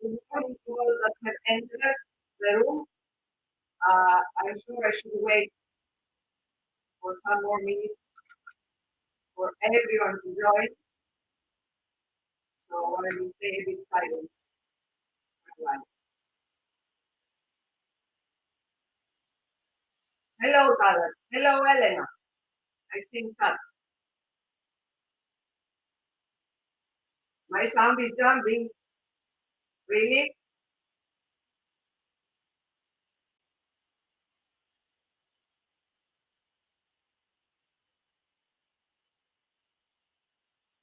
Good morning to all that have entered the room. I'm sure I should wait for some more minutes for everyone to join. So I will stay a bit silent for a while. Hello, Tyler. Hello, Elena. I think that my sound is jumping. Really?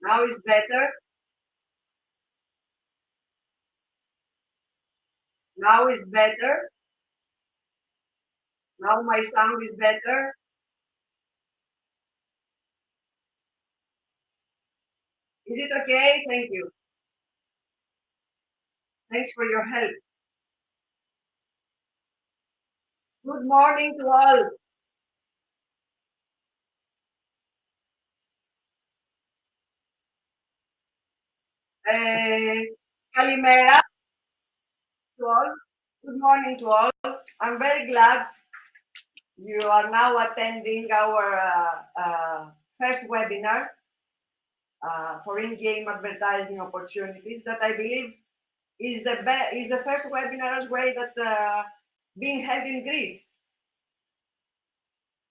Now it's better. Now it's better. Now my sound is better. Is it okay? Thank you. Thanks for your help. Good morning to all. Kalimera to all. Good morning to all. I'm very glad you are now attending our first webinar for in-game advertising opportunities that I believe is the first webinar as well that being held in Greece.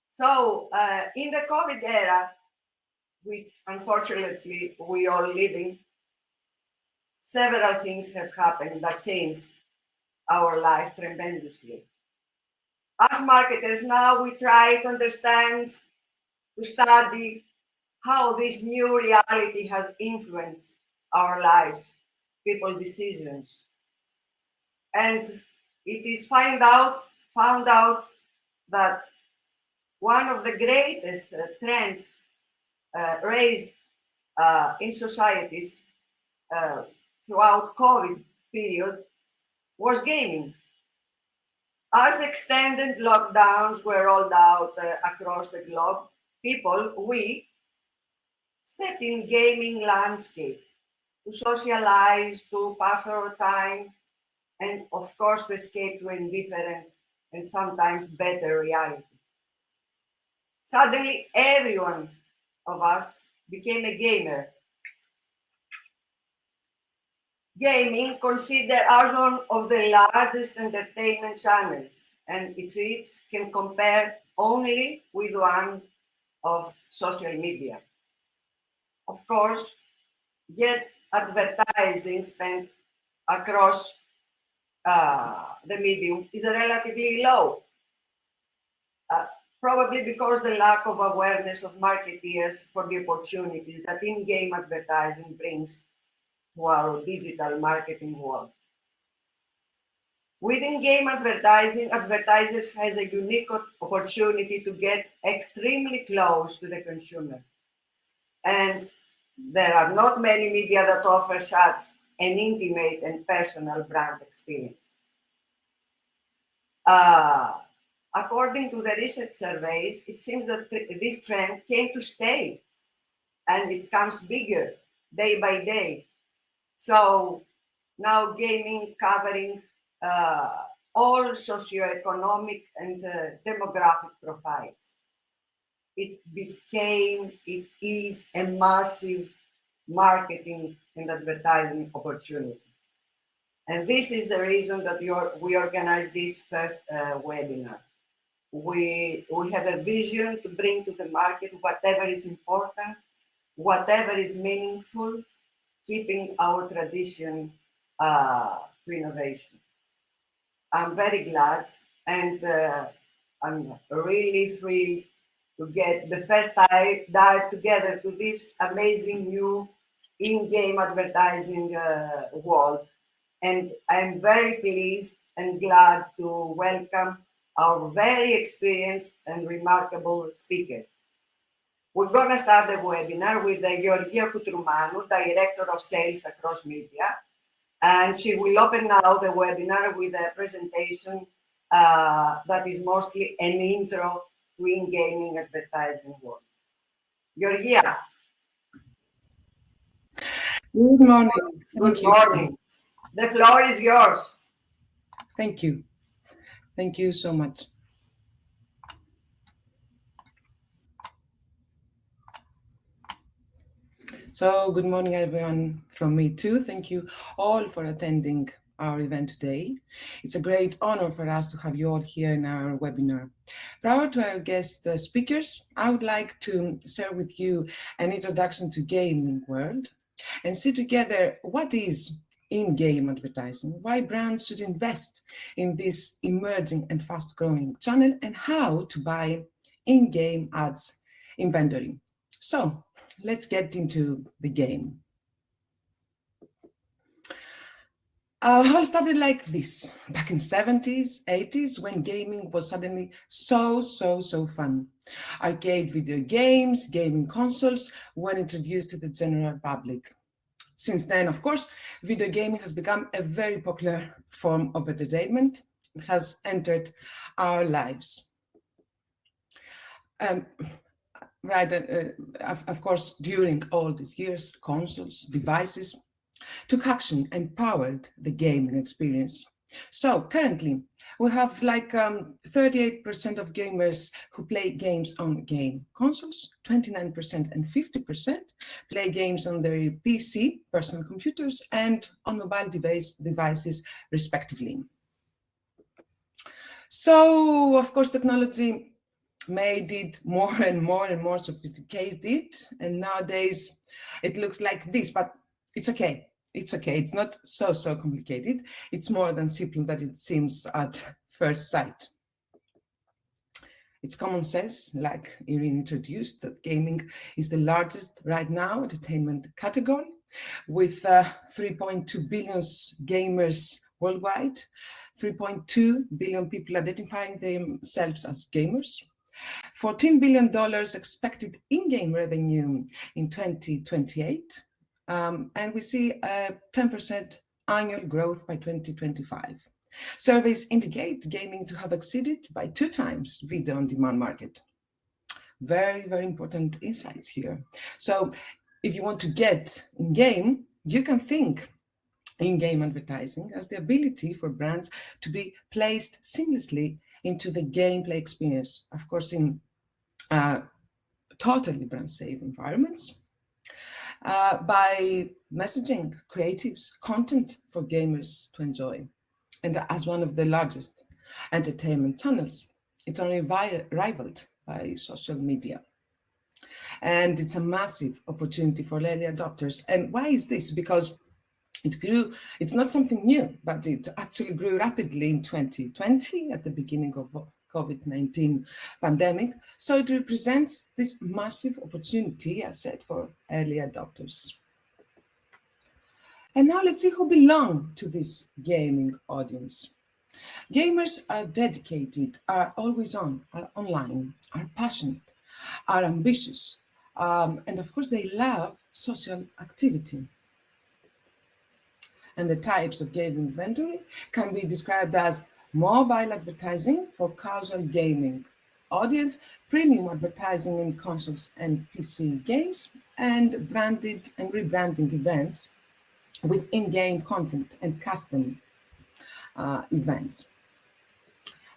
So in the COVID era, which unfortunately we all live in, several things have happened that changed our life tremendously. As marketers now, we try to understand, to study how this new reality has influenced our lives, people's decisions. And it is found out that one of the greatest trends raised in societies throughout COVID period was gaming. As extended lockdowns were rolled out across the globe, we stepped in gaming landscape to socialize, to pass our time, and of course to escape to a different and sometimes better reality. Suddenly, every one of us became a gamer. Gaming considered as one of the largest entertainment channels, and its reach can compare only with one of social media. Of course, yet advertising spent across the medium is relatively low, probably because the lack of awareness of marketeers for the opportunities that in-game advertising brings to our digital marketing world. Within game advertising, advertisers has a unique opportunity to get extremely close to the consumer. And there are not many media that offer such an intimate and personal brand experience. According to the recent surveys, it seems that this trend came to stay and it becomes bigger day by day. So now gaming covering all socioeconomic and demographic profiles. It is a massive marketing and advertising opportunity. And this is the reason that we organized this first webinar. We have a vision to bring to the market whatever is important, whatever is meaningful, keeping our tradition to innovation. I'm very glad and I'm really thrilled to get the first dive together to this amazing new in-game advertising world. And I'm very pleased and glad to welcome our very experienced and remarkable speakers. We're going to start the webinar with Georgia Koutroumanu, Director of Sales across Media. And she will open now the webinar with a presentation that is mostly an intro to in-gaming advertising world. Georgia. Good morning. Good morning. The floor is yours. Thank you. Thank you so much. So, good morning, everyone, from me too. Thank you all for attending our event today. It's a great honor for us to have you all here in our webinar. Prior to our guest speakers, I would like to share with you an introduction to gaming world and see together what is in-game advertising, why brands should invest in this emerging and fast-growing channel, and how to buy in-game ads inventory. So, let's get into the game. How it started like this, back in 70s, 80s, when gaming was suddenly so fun. Arcade video games, gaming consoles were introduced to the general public. Since then, of course, video gaming has become a very popular form of entertainment. It has entered our lives. Um, right, of course, during all these years, consoles, devices took action and powered the gaming experience. So currently, we have like 38% of gamers who play games on game consoles, 29% and 50% play games on their PC, personal computers, and on mobile devices, respectively. So, of course, technology made it more and more sophisticated, and nowadays it looks like this, but it's okay. It's okay. It's not so complicated. It's more than simple that it seems at first sight. It's common sense, like Irene introduced, that gaming is the largest right now entertainment category, with 3.2 billion gamers worldwide, 3.2 billion people identifying themselves as gamers, $14 billion expected in-game revenue in 2028, and we see a 10% annual growth by 2025. Surveys indicate gaming to have exceeded by 2 times video on demand market. Very important insights here. So if you want to get in game, you can think in-game advertising as the ability for brands to be placed seamlessly into the gameplay experience, of course, in totally brand safe environments, by messaging, creatives, content for gamers to enjoy. And as one of the largest entertainment channels, it's only rivaled by social media. And it's a massive opportunity for early adopters. And why is this? Because it grew, it's not something new, but it actually grew rapidly in 2020 at the beginning of COVID-19 pandemic. So it represents this massive opportunity, as said, for early adopters. And now let's see who belong to this gaming audience. Gamers are dedicated, are always on, are online, are passionate, are ambitious, and of course they love social activity. And the types of gaming inventory can be described as mobile advertising for casual gaming audience, premium advertising in consoles and PC games, and branded and rebranding events with in-game content and custom events.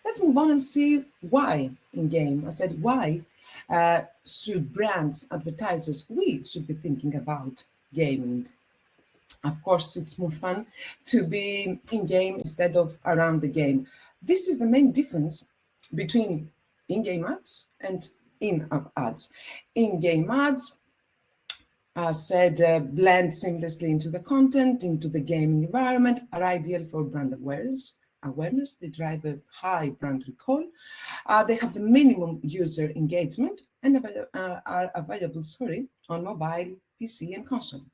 Let's move on and see why in-game. I said, why should brands, advertisers, we should be thinking about gaming? Of course, it's more fun to be in-game instead of around the game. This is the main difference between in-game ads and in-app ads. In-game ads, as said, blend seamlessly into the content, into the gaming environment, are ideal for brand awareness. They drive a high brand recall. They have the minimum user engagement and are available, on mobile, PC, and console.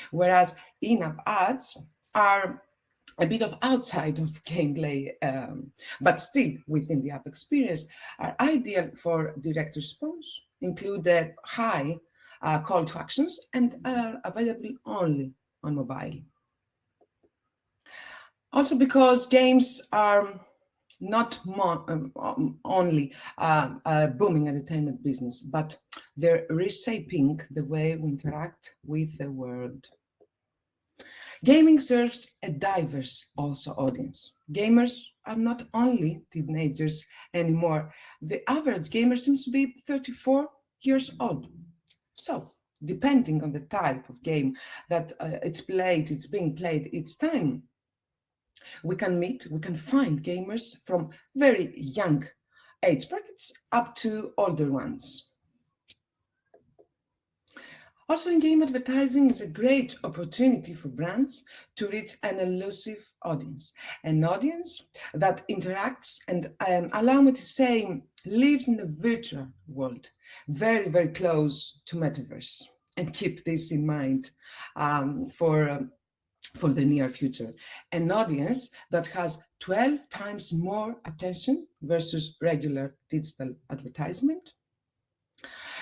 Whereas in-app ads are a bit of outside of gameplay, but still within the app experience, are ideal for direct response, include a high call to actions, and are available only on mobile. Also because games are not only a booming entertainment business, but they're reshaping the way we interact with the world. Gaming serves a diverse also audience. Gamers are not only teenagers anymore. The average gamer seems to be 34 years old. So, depending on the type of game that it's being played each time, we can find gamers from very young age brackets up to older ones. Also, in-game advertising is a great opportunity for brands to reach an elusive audience, an audience that interacts and, allow me to say, lives in the virtual world, very, very close to Metaverse. And keep this in mind for the near future. An audience that has 12 times more attention versus regular digital advertisement.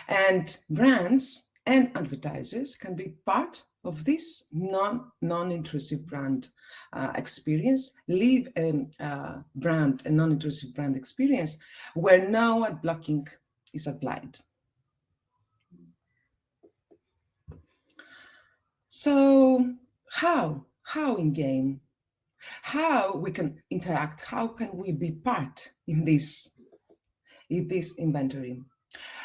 And brands and advertisers can be part of this non-intrusive brand experience, leave a non-intrusive brand experience where no ad blocking is applied. So how in game? How we can interact? How can we be part in this inventory?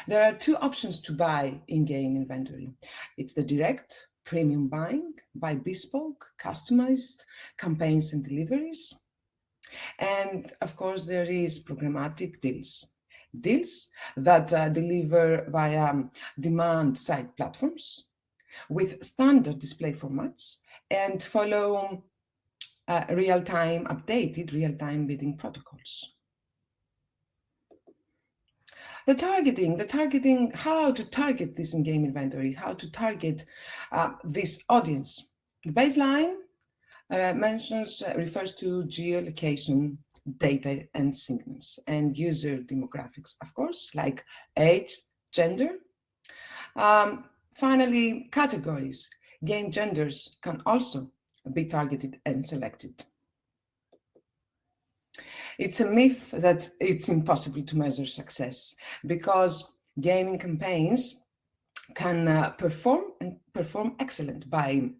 There are two options to buy in-game inventory. It's the direct premium buying by bespoke, customized campaigns and deliveries. And of course, there is programmatic deals. Deals that deliver via demand-side platforms with standard display formats and follow updated real-time bidding protocols. The targeting, how to target this in-game inventory, how to target this audience. The baseline refers to geolocation data and signals and user demographics, of course, like age, gender. Finally, categories. Game genders can also be targeted and selected. It's a myth that it's impossible to measure success because gaming campaigns can perform excellent by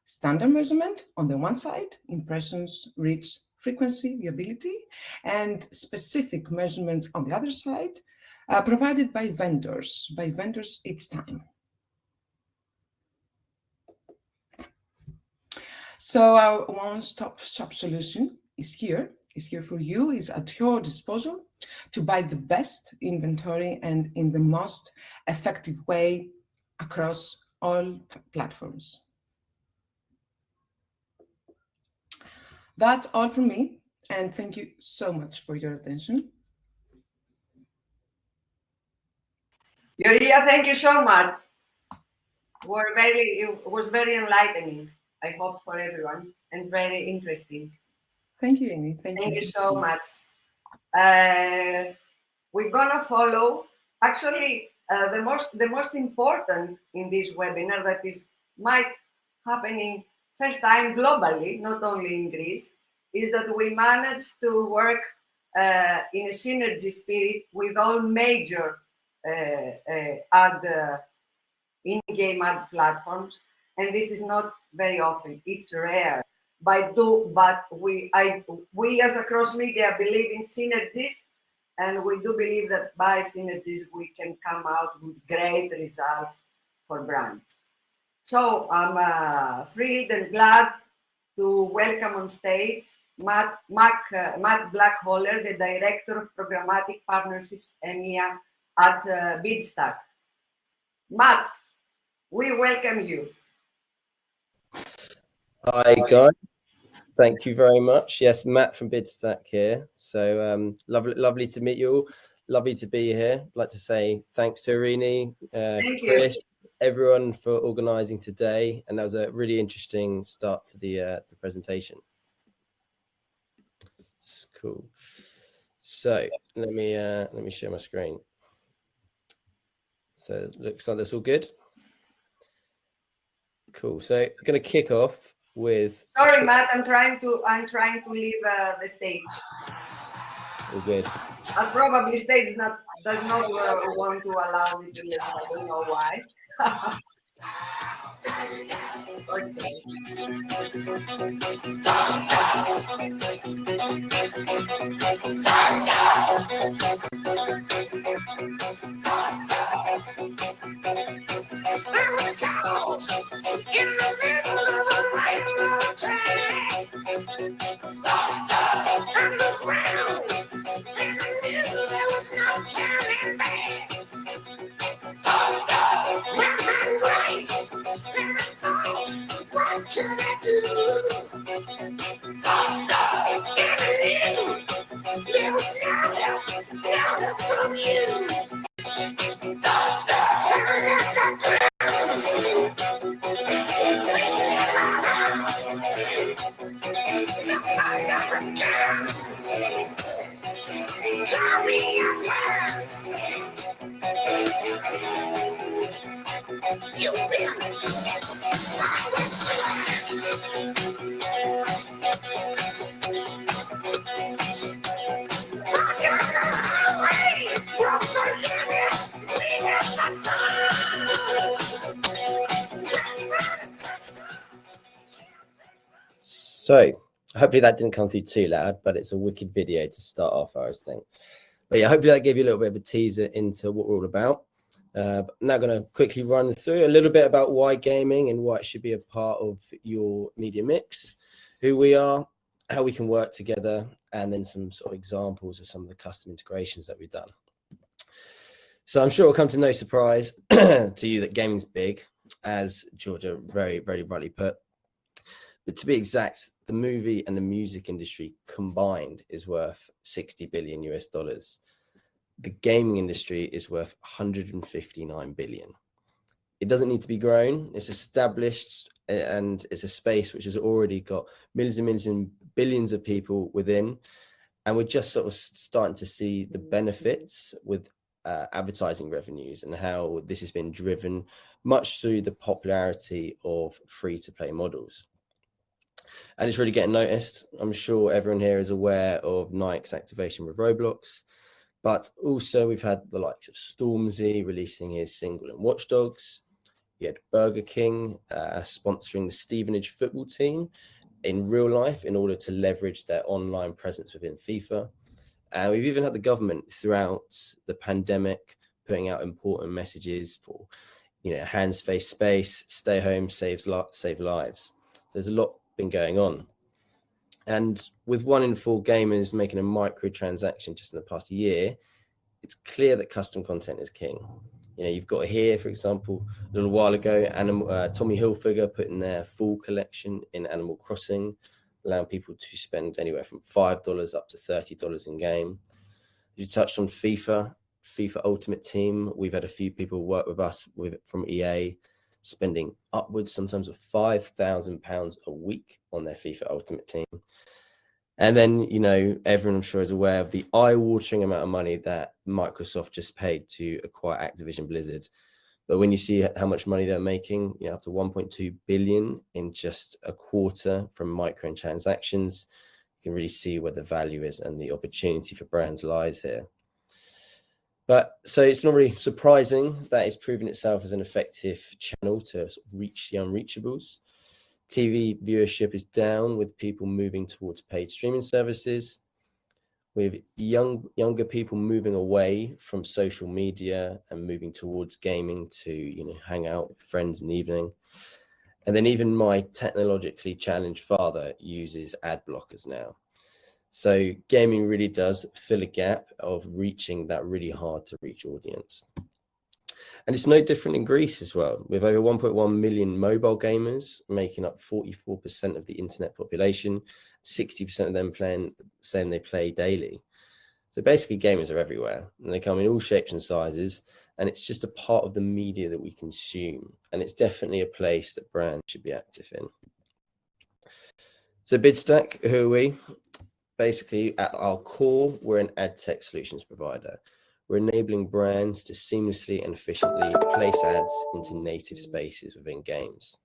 standard measurement on the one side, impressions, reach, frequency, viewability, and specific measurements on the other side, provided by vendors each time. So our one-stop shop solution is here for you, is at your disposal to buy the best inventory and in the most effective way across all platforms. That's all from me, and thank you so much for your attention. Yuria, thank you so much. It was very enlightening, I hope, for everyone, and very interesting. Thank you, Amy. Thank you so much. We're gonna follow. Actually, the most important in this webinar that is might happening first time globally, not only in Greece, is that we managed to work in a synergy spirit with all major in-game ad platforms, and this is not very often. It's rare. But we as a cross media believe in synergies, and we do believe that by synergies we can come out with great results for brands. So I'm thrilled and glad to welcome on stage Matt Blackholler, the Director of Programmatic Partnerships EMEA at Bidstack. Matt, we welcome you. Hi guys, thank you very much. Yes, Matt from Bidstack here. So lovely to meet you all. Lovely to be here. I'd like to say thanks to Irini, Chris, everyone for organising today, and that was a really interesting start to the presentation. It's cool. So let me share my screen. So it looks like that's all good. Cool. So I'm going to kick off with. Sorry, Matt. I'm trying to leave the stage. All good. Probably stage does not want to allow me to leave. I don't know why. Okay. was caught in the middle of a railroad track. Underground, and I knew there was no turning back. My mind raced, and I thought, what could I do? And I knew there was no help from you. Sound of the drums, ringing in my heart. The thunder returns, tear me apart. You've been always black. Walk on the highway, won't forget it. We have the So hopefully that didn't come through too loud, but it's a wicked video to start off, I always think. But yeah, hopefully that gave you a little bit of a teaser into what we're all about. But I'm now going to quickly run through a little bit about why gaming and why it should be a part of your media mix, who we are, how we can work together, and then some sort of examples of some of the custom integrations that we've done. So I'm sure it'll come to no surprise to you that gaming's big, as Georgia very, very rightly put. But to be exact, the movie and the music industry combined is worth $60 billion US. The gaming industry is worth 159 billion. It doesn't need to be grown. It's established, and it's a space which has already got millions and millions and billions of people within. And we're just sort of starting to see the benefits with advertising revenues and how this has been driven much through the popularity of free-to-play models. And it's really getting noticed. I'm sure everyone here is aware of Nike's activation with Roblox, but also we've had the likes of Stormzy releasing his single in Watch Dogs. You had Burger King sponsoring the Stevenage football team in real life in order to leverage their online presence within FIFA. And we've even had the government throughout the pandemic putting out important messages for, hands, face, space, stay home, save lives. There's a lot been going on. And with 1 in 4 gamers making a microtransaction just in the past year, it's clear that custom content is king. You've got here, for example, a little while ago, Tommy Hilfiger putting their full collection in Animal Crossing, allowing people to spend anywhere from $5 up to $30 in game. You touched on FIFA Ultimate Team. We've had a few people work with us from EA, spending upwards sometimes of £5,000 a week on their FIFA Ultimate Team. And then, everyone I'm sure is aware of the eye-watering amount of money that Microsoft just paid to acquire Activision Blizzard. But when you see how much money they're making, up to 1.2 billion in just a quarter from microtransactions, you can really see where the value is and the opportunity for brands lies here. But so it's not really surprising that it's proven itself as an effective channel to sort of reach the unreachables. TV viewership is down with people moving towards paid streaming services, with younger people moving away from social media and moving towards gaming to, hang out with friends in the evening. And then even my technologically challenged father uses ad blockers now. So gaming really does fill a gap of reaching that really hard to reach audience. And it's no different in Greece as well, with over 1.1 million mobile gamers making up 44% of the internet population, 60% of them saying they play daily. So basically gamers are everywhere, and they come in all shapes and sizes, and it's just a part of the media that we consume. And it's definitely a place that brands should be active in. So Bidstack, who are we? Basically, at our core, we're an ad tech solutions provider. We're enabling brands to seamlessly and efficiently place ads into native spaces within games.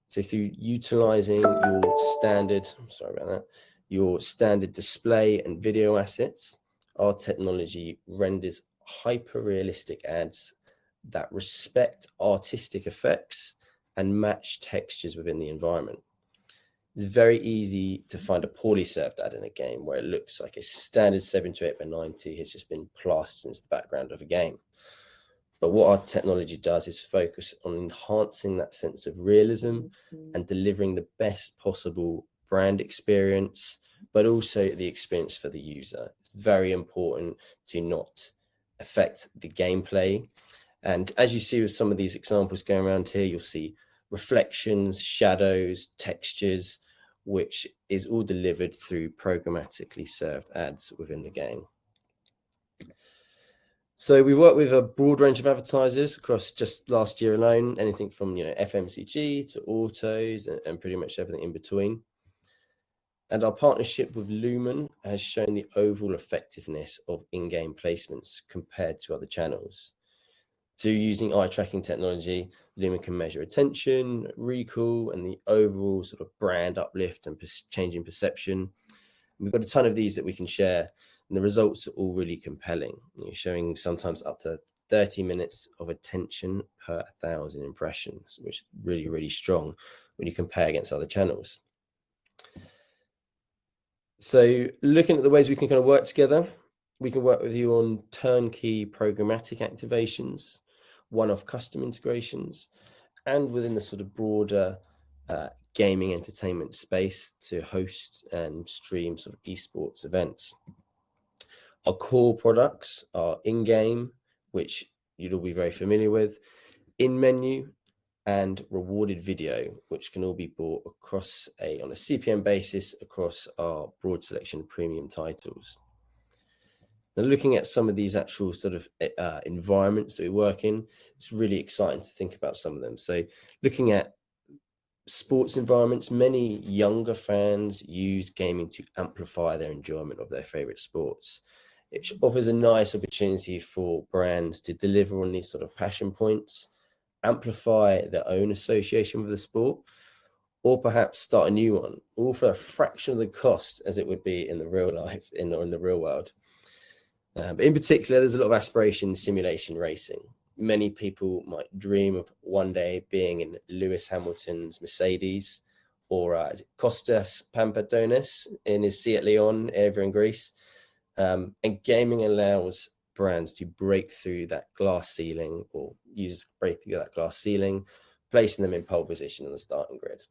So through utilizing your standard display and video assets, our technology renders hyper-realistic ads that respect artistic effects and match textures within the environment. It's very easy to find a poorly served ad in a game where it looks like a standard 720x90 has just been plastered into the background of a game. But what our technology does is focus on enhancing that sense of realism and delivering the best possible brand experience, but also the experience for the user. It's very important to not affect the gameplay. And as you see with some of these examples going around here, you'll see reflections, shadows, textures, which is all delivered through programmatically served ads within the game. So we work with a broad range of advertisers across just last year alone, anything from FMCG to autos and pretty much everything in between. And our partnership with Lumen has shown the overall effectiveness of in-game placements compared to other channels. Through using eye tracking technology, Lumen can measure attention, recall, and the overall sort of brand uplift and changing perception. We've got a ton of these that we can share, and the results are all really compelling, showing sometimes up to 30 minutes of attention per 1,000 impressions, which is really, really strong when you compare against other channels. So looking at the ways we can kind of work together, we can work with you on turnkey programmatic activations, one-off custom integrations, and within the sort of broader gaming entertainment space to host and stream sort of esports events. Our core products are in-game, which you'd all be very familiar with, in-menu, and rewarded video, which can all be bought across on a CPM basis across our broad selection of premium titles. Now, looking at some of these actual sort of environments that we work in, it's really exciting to think about some of them. So looking at sports environments, many younger fans use gaming to amplify their enjoyment of their favorite sports. It offers a nice opportunity for brands to deliver on these sort of passion points, amplify their own association with the sport, or perhaps start a new one, all for a fraction of the cost as it would be in the real life, in the real world. But in particular, there's a lot of aspiration in simulation racing. Many people might dream of one day being in Lewis Hamilton's Mercedes, or Kostas Papadopoulos in his Seat Leon over in Greece. And gaming allows brands to break through that glass ceiling, placing them in pole position on the starting grid.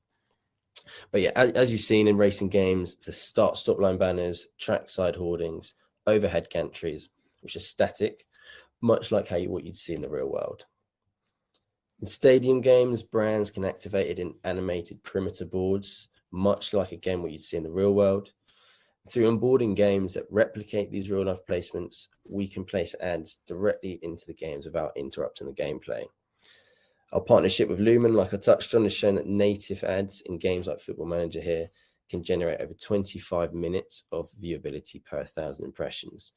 But yeah, as you've seen in racing games, the stop line banners, trackside hoardings, overhead gantries, which are static, much like what you'd see in the real world. In stadium games, brands can activate it in animated perimeter boards, much like again what you'd see in the real world. Through onboarding games that replicate these real-life placements, we can place ads directly into the games without interrupting the gameplay. Our partnership with Lumen, like I touched on, has shown that native ads in games like Football Manager here can generate over 25 minutes of viewability per 1,000 impressions,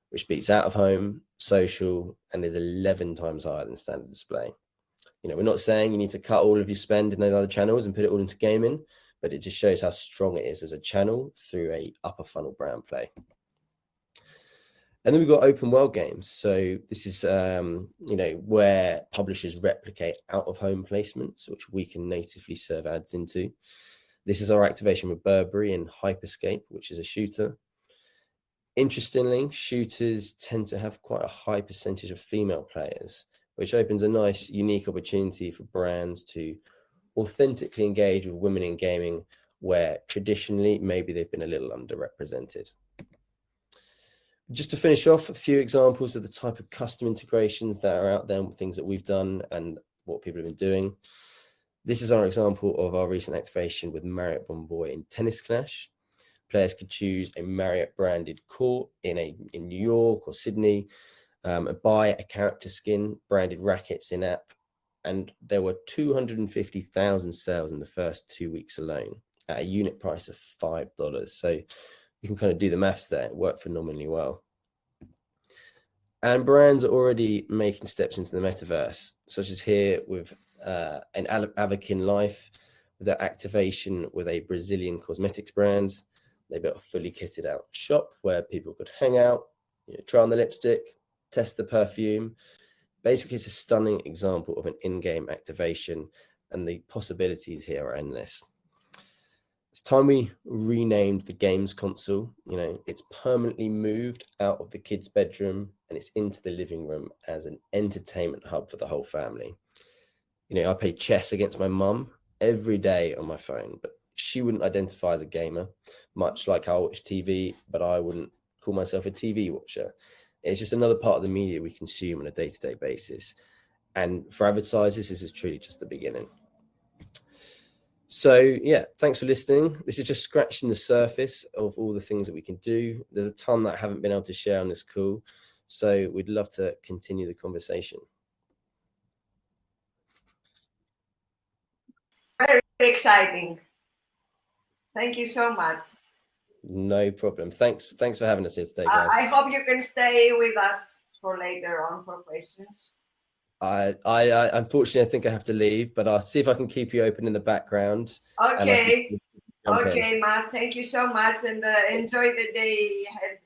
which beats out of home, social, and is 11 times higher than standard display. We're not saying you need to cut all of your spend in those other channels and put it all into gaming, but it just shows how strong it is as a channel through a upper funnel brand play. And then we've got open world games. So this is, where publishers replicate out of home placements, which we can natively serve ads into. This is our activation with Burberry in Hyperscape, which is a shooter. Interestingly, shooters tend to have quite a high percentage of female players, which opens a nice, unique opportunity for brands to authentically engage with women in gaming, where traditionally maybe they've been a little underrepresented. Just to finish off, a few examples of the type of custom integrations that are out there, things that we've done and what people have been doing. This is our example of our recent activation with Marriott Bonvoy in Tennis Clash. Players could choose a Marriott branded court in New York or Sydney, buy a character skin, branded rackets in app, and there were 250,000 sales in the first 2 weeks alone at a unit price of $5. So you can kind of do the maths there. It worked phenomenally well. And brands are already making steps into the metaverse, such as here with an Avakin Life, with their activation with a Brazilian cosmetics brand. They built a fully kitted out shop where people could hang out, try on the lipstick, test the perfume. Basically, it's a stunning example of an in-game activation, and the possibilities here are endless. It's time we renamed the games console. You know, it's permanently moved out of the kids' bedroom and it's into the living room as an entertainment hub for the whole family. You know, I play chess against my mum every day on my phone, but she wouldn't identify as a gamer, much like I watch TV, but I wouldn't call myself a TV watcher. It's just another part of the media we consume on a day-to-day basis. And for advertisers, this is truly just the beginning. So yeah, thanks for listening. This is just scratching the surface of all the things that we can do. There's a ton that I haven't been able to share on this call. So we'd love to continue the conversation. Very exciting. Thank you so much. No problem. Thanks for having us here today, guys. I hope you can stay with us for later on for questions. I unfortunately I think I have to leave, but I'll see if I can keep you open in the background. Okay. Okay, Matt. Thank you so much, and enjoy the day ahead.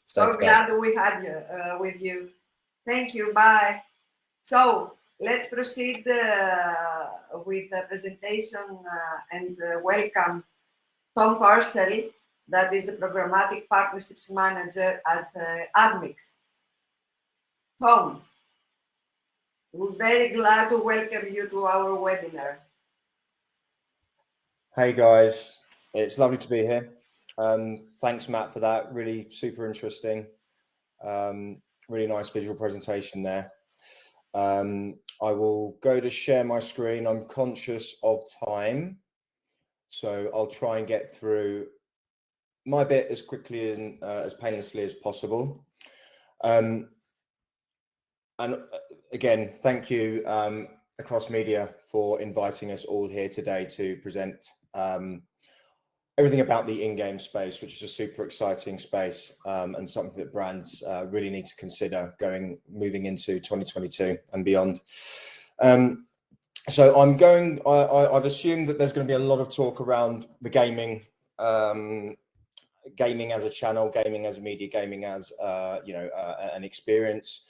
So Thanks, glad we had you with you. Thank you. Bye. So let's proceed with the presentation and welcome Tom Parcel, that is the Programmatic Partnerships Manager at Admix. Tom, we're very glad to welcome you to our webinar. Hey guys, it's lovely to be here. Thanks, Matt, for that. Really super interesting. Really nice visual presentation there. I will go to share my screen. I'm conscious of time, so I'll try and get through my bit as quickly and as painlessly as possible. And again, thank you Across Media for inviting us all here today to present everything about the in-game space, which is a super exciting space and something that brands really need to consider moving into 2022 and beyond. So I've assumed that there's going to be a lot of talk around the gaming as a channel, gaming as a media, gaming as an experience.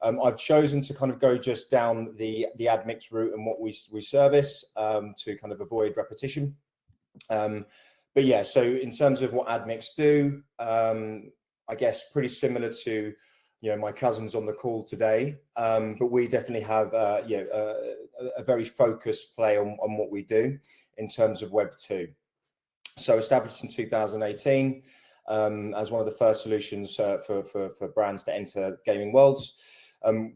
I've chosen to kind of go just down the Admix route and what we service to kind of avoid repetition. But yeah, so in terms of what Admix do, I guess pretty similar to my cousins on the call today, but we definitely have a very focused play on what we do in terms of Web 2. So established in 2018 as one of the first solutions for brands to enter gaming worlds.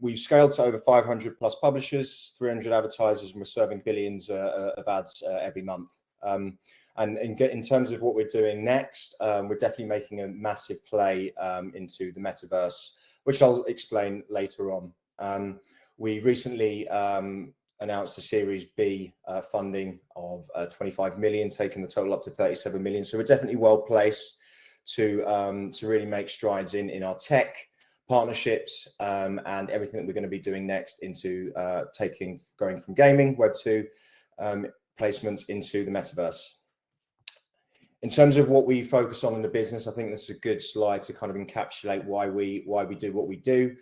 We've scaled to over 500 plus publishers, 300 advertisers, and we're serving billions of ads every month. And in terms of what we're doing next, we're definitely making a massive play into the Metaverse, which I'll explain later on. We recently announced a Series B funding of 25 million, taking the total up to 37 million. So we're definitely well placed to really make strides in our tech partnerships and everything that we're going to be doing next into going from gaming, Web 2 placements into the Metaverse. In terms of what we focus on in the business, I think this is a good slide to kind of encapsulate why we do what we do.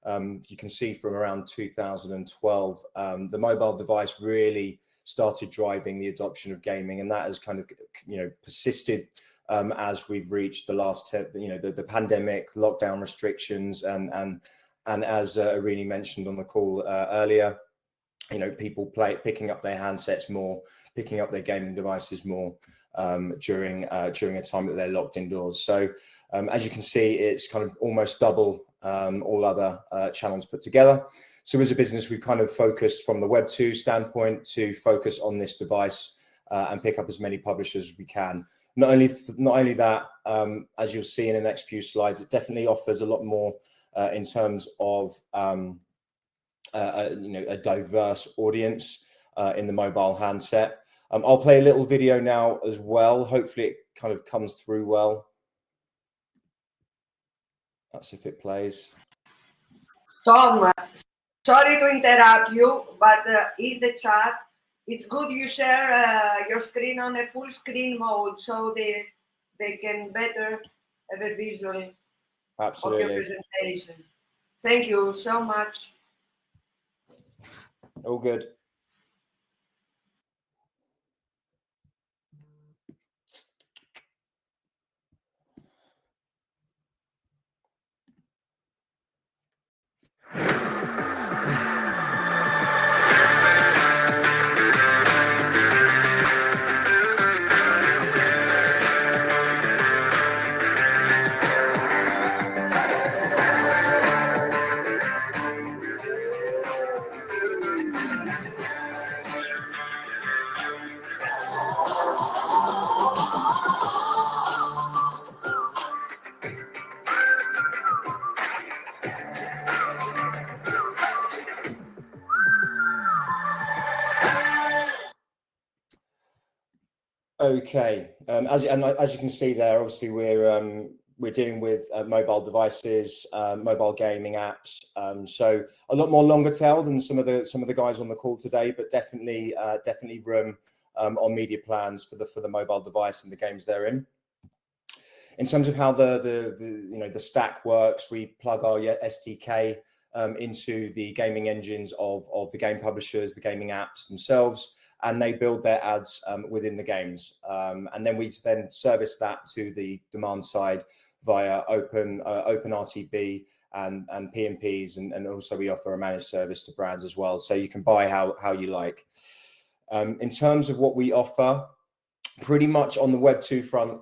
You can see from around 2012, the mobile device really started driving the adoption of gaming, and that has kind of persisted as we've reached the last the pandemic, lockdown restrictions, and as Irini mentioned on the call earlier, people picking up their handsets more, picking up their gaming devices more during a time that they're locked indoors. So as you can see, it's kind of almost double all other channels put together. So as a business, we've kind of focused from the Web 2 standpoint to focus on this device and pick up as many publishers as we can. Not only that, as you'll see in the next few slides, it definitely offers a lot more in terms of a diverse audience in the mobile handset. I'll play a little video now as well. Hopefully it kind of comes through well. That's if it plays. Tom, sorry to interrupt you, but in the chat, it's good you share your screen on a full screen mode so they can better have a visual Absolutely. of your presentation. Thank you so much. All good. Okay, as you can see there, obviously we're dealing with mobile devices, mobile gaming apps. So a lot more longer tail than some of the guys on the call today, but definitely room on media plans for the mobile device and the games they're in. In terms of how the stack works, we plug our SDK into the gaming engines of the game publishers, the gaming apps themselves, and they build their ads within the games. And then we service that to the demand side via open RTB and PMPs, and also we offer a managed service to brands as well, so you can buy how you like. In terms of what we offer, pretty much on the Web 2 front,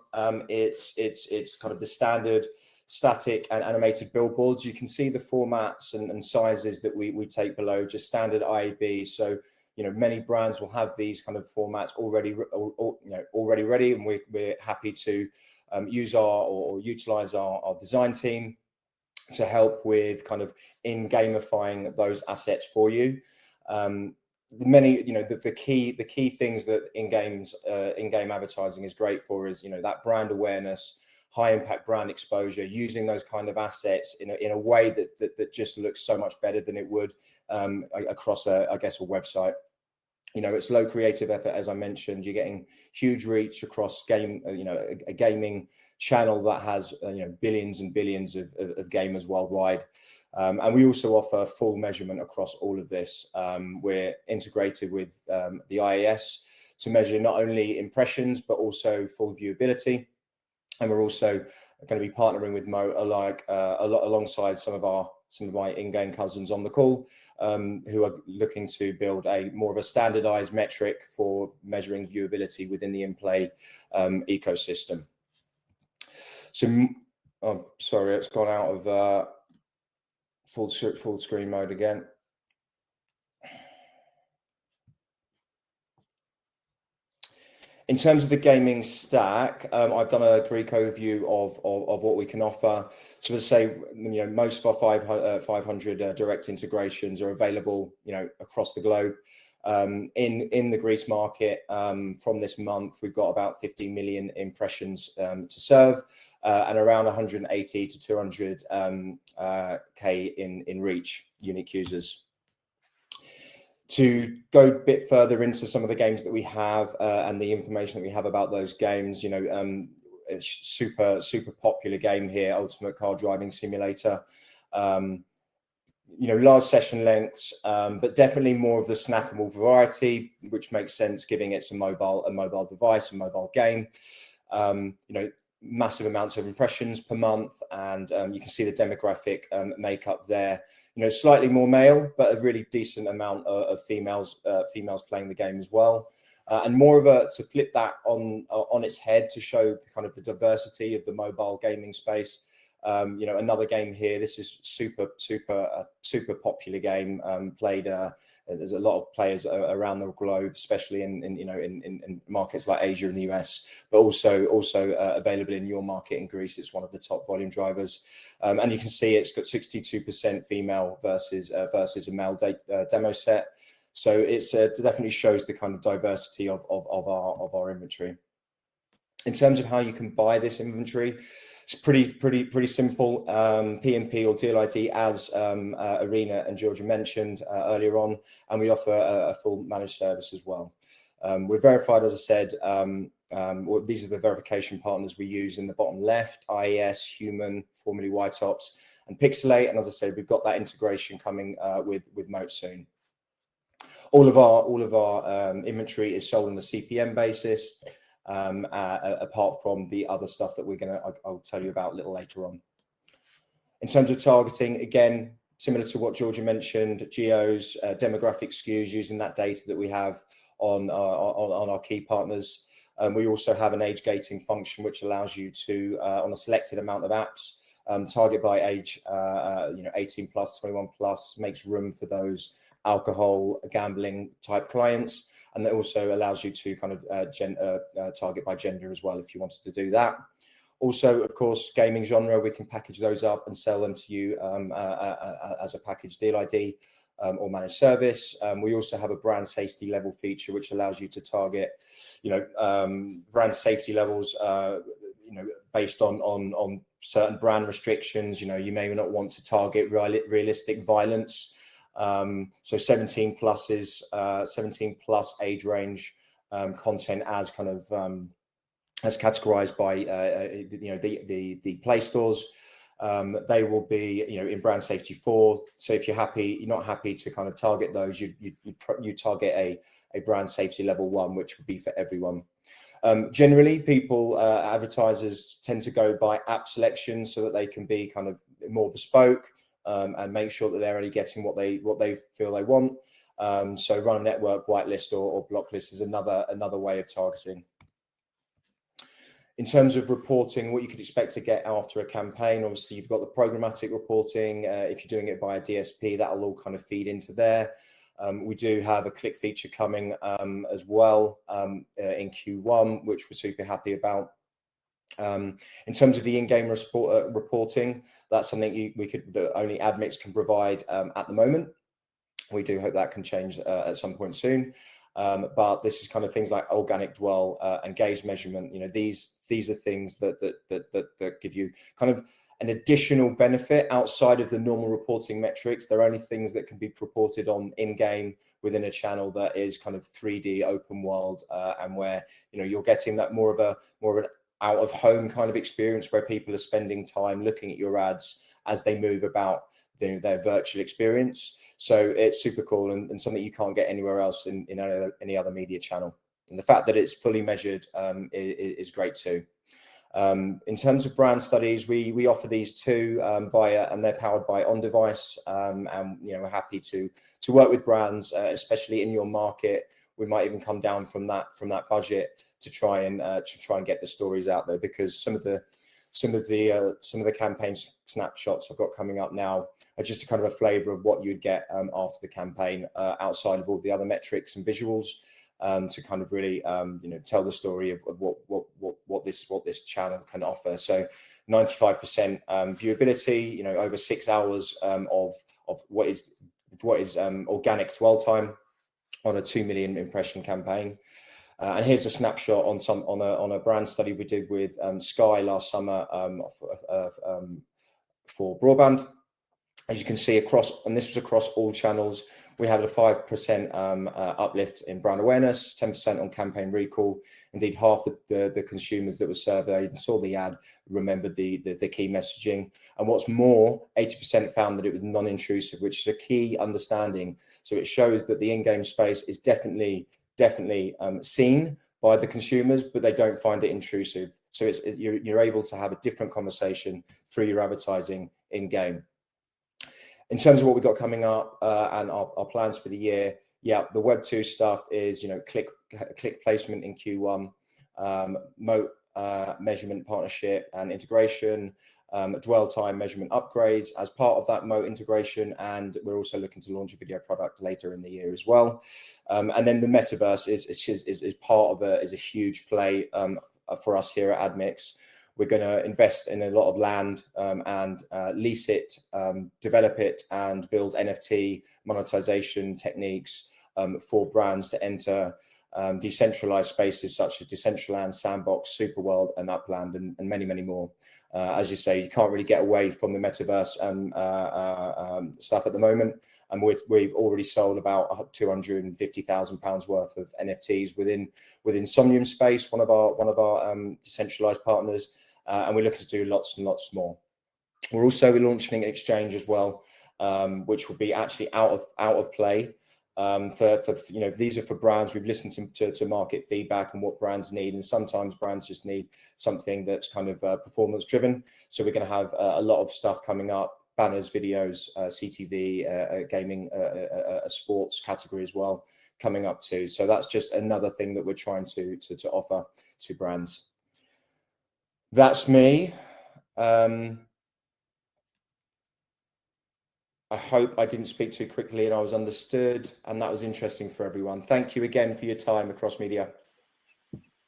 it's kind of the standard static and animated billboards. You can see the formats and sizes that we take below, just standard IAB. So many brands will have these kind of formats already ready, and we're happy to use or utilize our design team to help with kind of gamifying those assets for you. The key things that in-game advertising is great for is that brand awareness, high impact brand exposure, using those kind of assets in a way that just looks so much better than it would across a website. It's low creative effort, as I mentioned. You're getting huge reach across a gaming channel that has billions and billions of gamers worldwide. And we also offer full measurement across all of this. We're integrated with the IAS to measure not only impressions but also full viewability. And we're also going to be partnering with Mo alongside some of my in-game cousins on the call, who are looking to build more of a standardized metric for measuring viewability within the in-play ecosystem. So, sorry, it's gone out of full screen mode again. In terms of the gaming stack, I've done a Greek overview of what we can offer. So to say, most of our 500 direct integrations are available, across the globe. In the Greece market, from this month, we've got about 50 million impressions to serve, and around 180 to 200 K in reach, unique users. To go a bit further into some of the games that we have and the information that we have about those games, it's super popular game here, Ultimate Car Driving Simulator. Large session lengths, but definitely more of the snackable variety, which makes sense, giving it a mobile device, a mobile game. Massive amounts of impressions per month, and you can see the demographic makeup there. Slightly more male, but a really decent amount of females playing the game as well. And more of to flip that on its head to show the diversity of the mobile gaming space. Another game here. This is super popular game. Played. There's a lot of players around the globe, especially in markets like Asia and the US, but also available in your market in Greece. It's one of the top volume drivers, and you can see it's got 62% female versus a male demo set. So it's definitely shows the kind of diversity of our inventory. In terms of how you can buy this inventory, it's pretty simple. PMP or Deal ID, as Irina and Georgia mentioned earlier on, and we offer a full managed service as well. We're verified, as I said. These are the verification partners we use in the bottom left: IAS, Human, formerly Whiteops, and Pixelate. And as I said, we've got that integration coming with Moat soon. All of our inventory is sold on a CPM basis. Apart from the other stuff that I'll tell you about a little later on. In terms of targeting, again, similar to what Georgia mentioned, geos, demographic skews, using that data that we have on our key partners. We also have an age gating function, which allows you to, on a selected amount of apps, target by age, 18 plus, 21 plus, makes room for those alcohol, gambling type clients. And that also allows you to target by gender as well, if you wanted to do that. Also, of course, gaming genre, we can package those up and sell them to you as a package Deal ID. or managed service. We also have a brand safety level feature, which allows you to target, brand safety levels, based on certain brand restrictions. You may not want to target realistic violence. So 17 plus age range content as kind of as categorized by the Play stores. They will be in brand safety 4. So if you're not happy to kind of target those, you target a brand safety level 1, which would be for everyone. Generally, advertisers tend to go by app selection so that they can be kind of more bespoke and make sure that they're only getting what they feel they want. So run a network, whitelist, or blocklist is another way of targeting. In terms of reporting, what you could expect to get after a campaign, obviously you've got the programmatic reporting. If you're doing it by a DSP, that'll all kind of feed into there. We do have a click feature coming as well in Q1, which we're super happy about. In terms of the in-game reporting, that's something that only Admix can provide at the moment. We do hope that can change at some point soon. But this is kind of things like organic dwell and gaze measurement. These are things that give you kind of an additional benefit outside of the normal reporting metrics. They're only things that can be reported on in-game within a channel that is kind of 3D open world, and where you're getting that more of an out of home kind of experience where people are spending time looking at your ads as they move about their virtual experience. So it's super cool and something you can't get anywhere else in any other media channel. And the fact that it's fully measured is great too. In terms of brand studies, we offer these too and they're powered by On-Device, and we're happy to work with brands, especially in your market. We might even come down from that budget to try and get the stories out there, because some of the campaign snapshots I've got coming up now are just a kind of a flavor of what you'd get after the campaign, outside of all the other metrics and visuals, to kind of really tell the story of what this channel can offer. So 95% viewability, over 6 hours of what is organic dwell time on a 2 million impression campaign. And here's a snapshot on a brand study we did with Sky last summer for broadband. As you can see and this was across all channels, we had a 5% uplift in brand awareness, 10% on campaign recall. Indeed, half the consumers that were surveyed and saw the ad remembered the key messaging. And what's more, 80% found that it was non-intrusive, which is a key understanding. So it shows that the in-game space is definitely seen by the consumers, but they don't find it intrusive. So you're able to have a different conversation through your advertising in-game. In terms of what we've got coming up and our plans for the year, the Web 2 stuff is click placement in Q1, moat measurement partnership and integration, dwell time measurement upgrades as part of that moat integration, and we're also looking to launch a video product later in the year as well. And then the Metaverse is part of is a huge play for us here at Admix. We're going to invest in a lot of land and lease it, develop it, and build NFT monetization techniques for brands to enter decentralized spaces such as Decentraland, Sandbox, Superworld, and Upland, and many, many more. As you say, you can't really get away from the Metaverse stuff at the moment. And we've already sold about £250,000 worth of NFTs within Somnium Space, one of our decentralized partners. And we're looking to do lots and lots more. We're also launching an exchange as well, which will be actually out of play. These are for brands. We've listened to market feedback and what brands need, and sometimes brands just need something that's kind of performance driven. So we're going to have a lot of stuff coming up: banners, videos, CTV, gaming, a sports category as well coming up too. So that's just another thing that we're trying to offer to brands. That's me. I hope I didn't speak too quickly and I was understood and that was interesting for everyone. Thank you again for your time across media.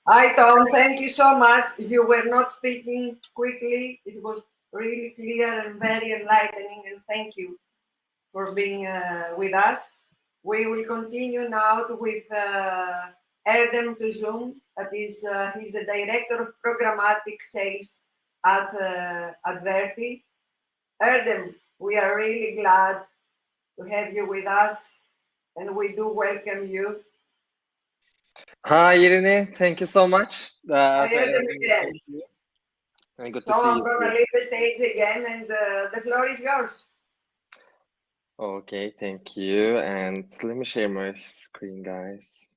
Hi, Tom. Thank you so much. You were not speaking quickly. It was really clear and very enlightening, and thank you for being with us. We will continue now with Erdem Tuzum, that is, he's the Director of Programmatic Sales at Adverty. Erdem, we are really glad to have you with us, and we do welcome you. Hi, Irene. Thank you so much. Hi, Erdem again. And good So to see I'm you going to too. leave the stage again, and the floor is yours. Okay, thank you. And let me share my screen, guys.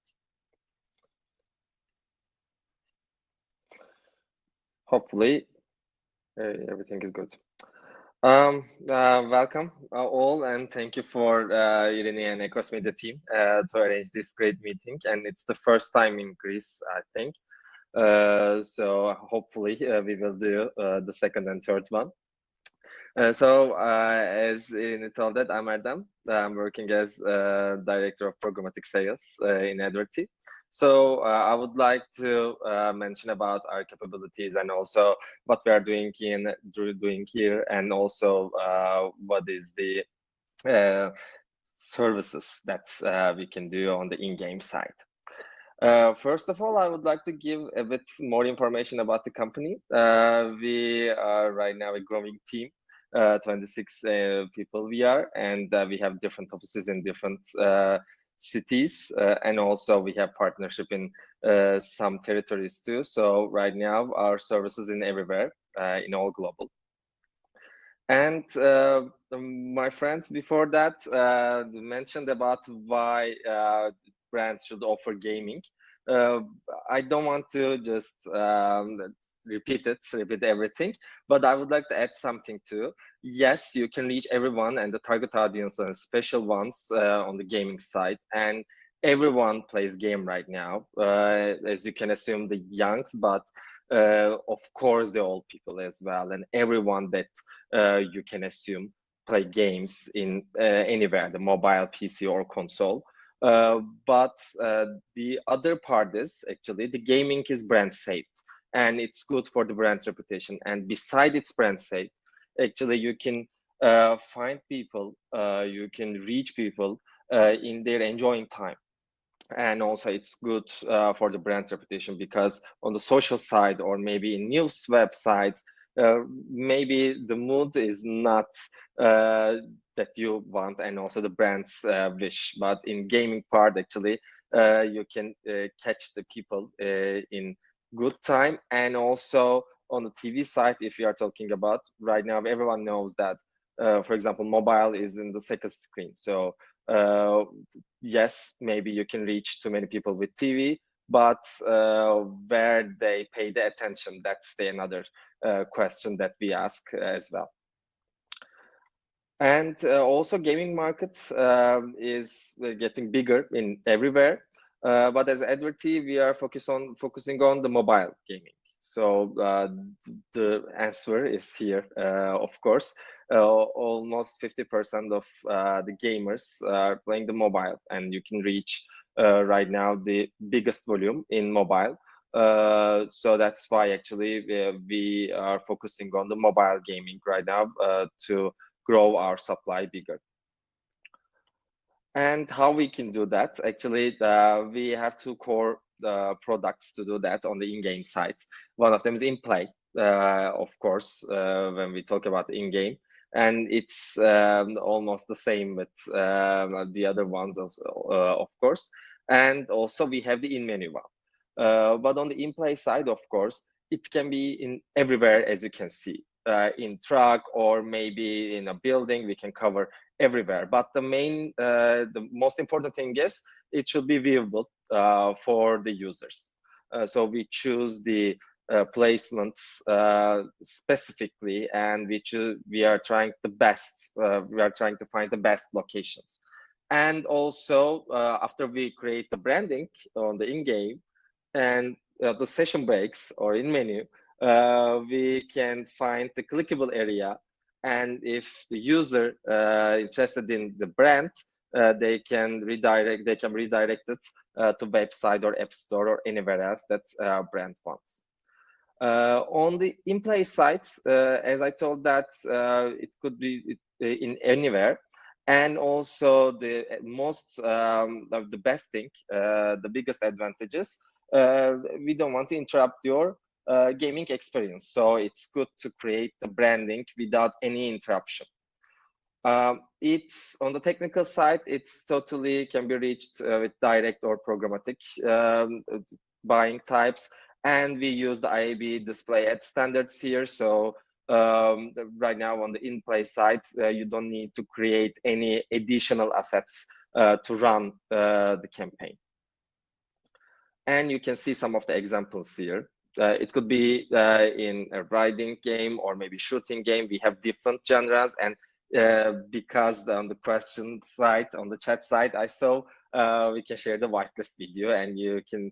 Hopefully, everything is good. Welcome all, and thank you for Irene and Across Media team to arrange this great meeting. And it's the first time in Greece, I think. So hopefully we will do the second and third one. As Irene told that, I'm Erdem. I'm working as Director of Programmatic Sales in Adverty. So I would like to mention about our capabilities and also what we are doing here, and also what is the services that we can do on the in-game side. First of all, I would like to give a bit more information about the company. We are right now a growing team, 26 people we are, and we have different offices in different cities, and also we have partnership in some territories too. So right now our services in everywhere, in all global. And my friends before that mentioned about why brands should offer gaming. I don't want to just repeat everything, but I would like to add something too. Yes, you can reach everyone and the target audience and special ones on the gaming side, and everyone plays game right now. As you can assume, the youngs, but of course the old people as well, and everyone that you can assume play games in anywhere, the mobile, PC, or console. But the other part is actually the gaming is brand safe, and it's good for the brand reputation. And beside its brand safe, actually you can find people, you can reach people in their enjoying time. And also it's good for the brand reputation, because on the social side or maybe in news websites, maybe the mood is not that you want, and also the brand's wish. But in gaming part, actually, you can catch the people in good time. And also on the TV side, if you are talking about right now, everyone knows that, for example, mobile is in the second screen. So yes, maybe you can reach too many people with TV, but where they pay the attention, that's another question that we ask as well. And also gaming markets is getting bigger in everywhere, but as Adverty, we are focusing on the mobile gaming. So the answer is here, of course. Almost 50% of the gamers are playing the mobile, and you can reach right now the biggest volume in mobile. So that's why actually we are focusing on the mobile gaming right now to grow our supply bigger. And how we can do that? Actually, we have two core products to do that on the in-game side. One of them is in-play, of course, when we talk about in-game. And it's almost the same with the other ones, also, of course. And also we have the in-menu one. But on the in-play side, of course, it can be in everywhere, as you can see. In truck or maybe in a building, we can cover everywhere. But the most important thing is it should be viewable for the users. So we choose the placements specifically, and we are trying the best. We are trying to find the best locations. And also after we create the branding on the in-game and the session breaks or in menu, we can find the clickable area, and if the user interested in the brand, they can redirect it to website or app store or anywhere else that brand wants. On the in-play sites, as I told that, it could be in anywhere, And also the most the best thing, the biggest advantages, we don't want to interrupt your gaming experience. So it's good to create the branding without any interruption. It's on the technical side, it's totally can be reached with direct or programmatic buying types. And we use the IAB display ad standards here. So right now on the in-play side, you don't need to create any additional assets to run the campaign. And you can see some of the examples here. It could be in a riding game or maybe shooting game. We have different genres, and because on the question side, on the chat side, I saw we can share the whitelist video, and you can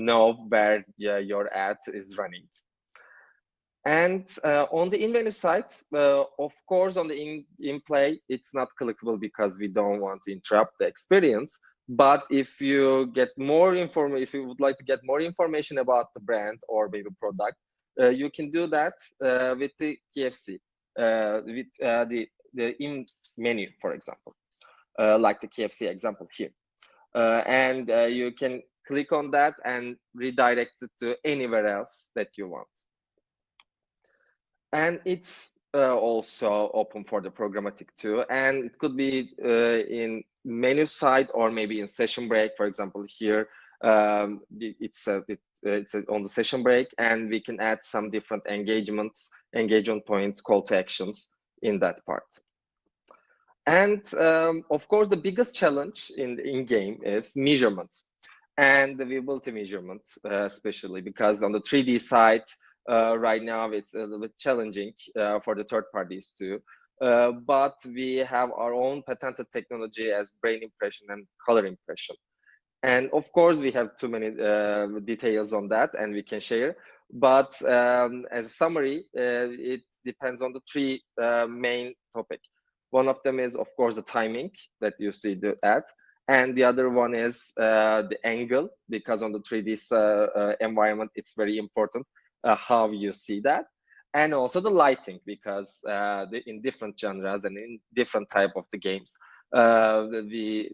know where your ad is running. And on the in-menu side, of course, on the in-play, it's not clickable because we don't want to interrupt the experience. But if you get more information, if you would like to get more information about the brand or maybe product, you can do that with the KFC, with the in menu, for example, like the KFC example here. And you can click on that and redirect it to anywhere else that you want. And it's also open for the programmatic too. And it could be in menu side or maybe in session break, for example, here. It's on the session break, and we can add some different engagement points, call to actions in that part. And of course, the biggest challenge in game is measurement and the viewability measurement, especially because on the 3D side, right now it's a little bit challenging for the third parties too. But we have our own patented technology as brain impression and color impression. And of course, we have too many details on that, and we can share. But as a summary, it depends on the three main topics. One of them is, of course, the timing that you see the ad. And the other one is the angle, because on the 3D environment, it's very important how you see that. And also the lighting, because in different genres and in different type of the games, we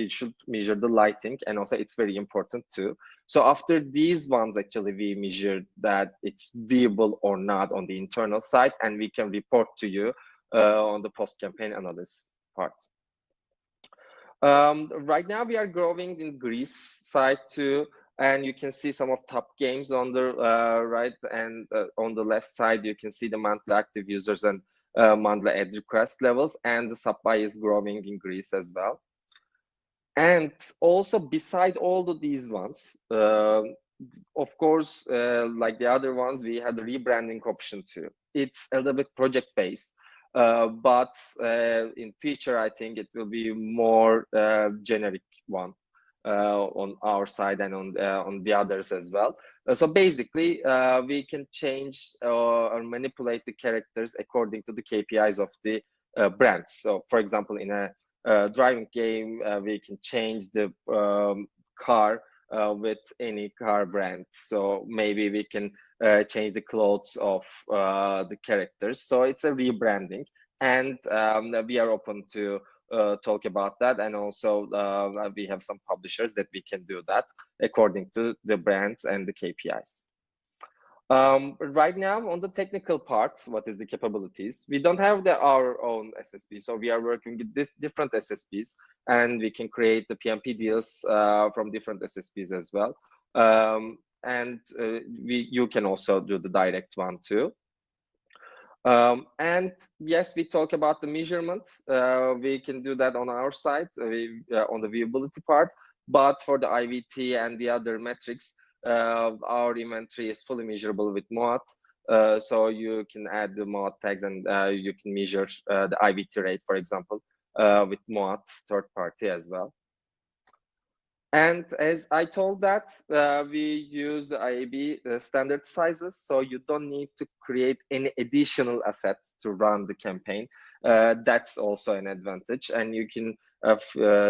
should measure the lighting, and also it's very important too. So after these ones, actually, we measure that it's viewable or not on the internal side, and we can report to you on the post-campaign analysis part. Right now, we are growing in Greece side too, and you can see some of top games on the right, and on the left side, you can see the monthly active users and monthly ad request levels, and the supply is growing in Greece as well. And also, beside all of these ones, of course, like the other ones, we have the rebranding option too. It's a little bit project-based. But in future, I think it will be more generic one on our side and on the others as well. So basically, we can change or manipulate the characters according to the KPIs of the brands. So, for example, in a driving game, we can change the car with any car brand. So maybe we can change the clothes of the characters. So it's a rebranding, and we are open to talk about that. And also we have some publishers that we can do that according to the brands and the KPIs. Right now, on the technical parts, what is the capabilities? We don't have our own SSP, so we are working with this different SSPs, and we can create the PMP deals from different SSPs as well. And you can also do the direct one too. And yes, we talk about the measurements. We can do that on our side, on the viewability part, but for the IVT and the other metrics, our inventory is fully measurable with MOAT. So you can add the MOAT tags, and you can measure the IVT rate, for example, with MOAT third party as well. And as I told that, we use the IAB standard sizes, so you don't need to create any additional assets to run the campaign. That's also an advantage, and you can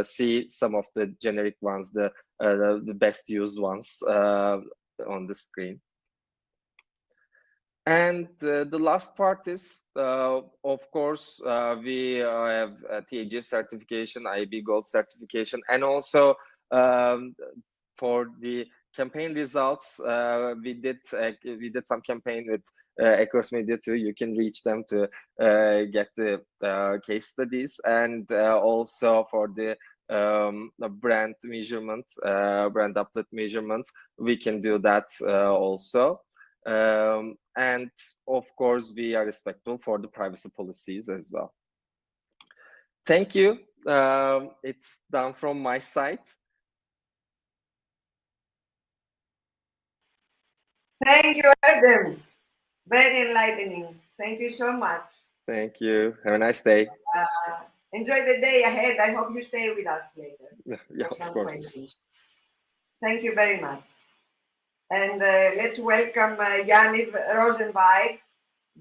see some of the generic ones, the best used ones on the screen. And the last part is, of course, we have TAG certification, IB Gold certification, and also for the campaign results, we did some campaign with Across Media too. You can reach them to get the case studies, and also for the brand measurements, brand update measurements, we can do that also. And of course, we are respectful for the privacy policies as well. Thank you. It's done from my side. Thank you, Erdem. Very enlightening. Thank you so much. Thank you. Have a nice day. Enjoy the day ahead. I hope you stay with us later. Yeah, for some of course. questions. Thank you very much. And let's welcome Yaniv Rosenweig,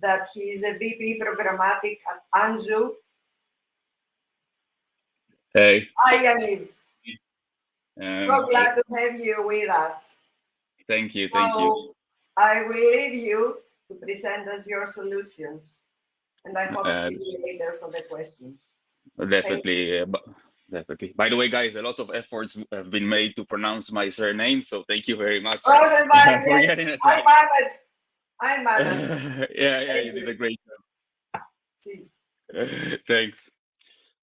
that he's a VP programmatic at Anzu. Hey. Hi, Yaniv. So glad to have you with us. Thank you. Thank you. I will leave you to present us your solutions, and I hope to see you later for the questions. Definitely. Definitely. By the way, guys, a lot of efforts have been made to pronounce my surname, so thank you very much. Rosenweig, yes, I managed. Yeah, you did a great job. See. Thanks.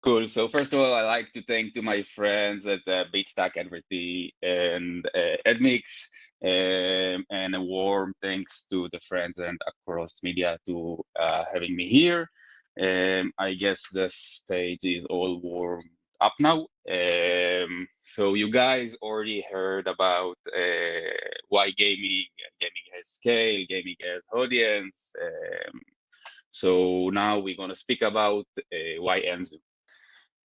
Cool. So first of all, I like to thank to my friends at Bidstack, Adverty, and Admix, and a warm thanks to the friends and across media to having me here. I guess the stage is all warmed up now. So you guys already heard about why gaming has scale, gaming has audience. So now we're gonna speak about why Anzu.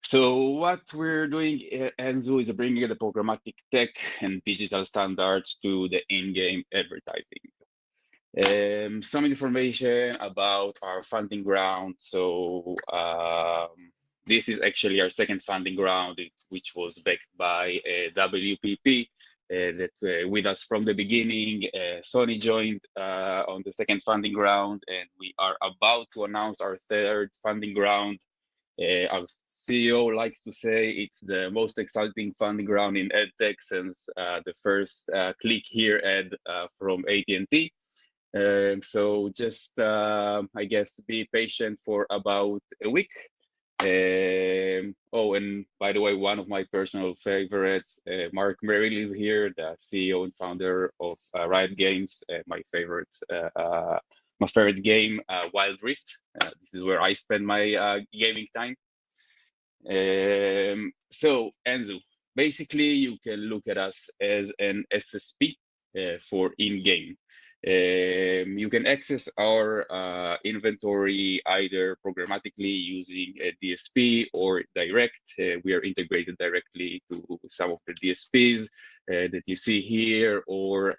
So what we're doing at Anzu is bringing the programmatic tech and digital standards to the in-game advertising. Some information about our funding round. So this is actually our second funding round, which was backed by WPP, that with us from the beginning. Sony joined on the second funding round, and we are about to announce our third funding round. Our CEO likes to say it's the most exciting funding round in EdTech since the first click here ad from AT&T. So just, I guess, be patient for about a week. Oh, and by the way, one of my personal favorites, Mark Merrill is here, the CEO and founder of Riot Games. My favorite game, Wild Rift. This is where I spend my gaming time. So Anzu, basically you can look at us as an SSP for in-game. You can access our inventory either programmatically using a DSP or direct. We are integrated directly to some of the DSPs that you see here, or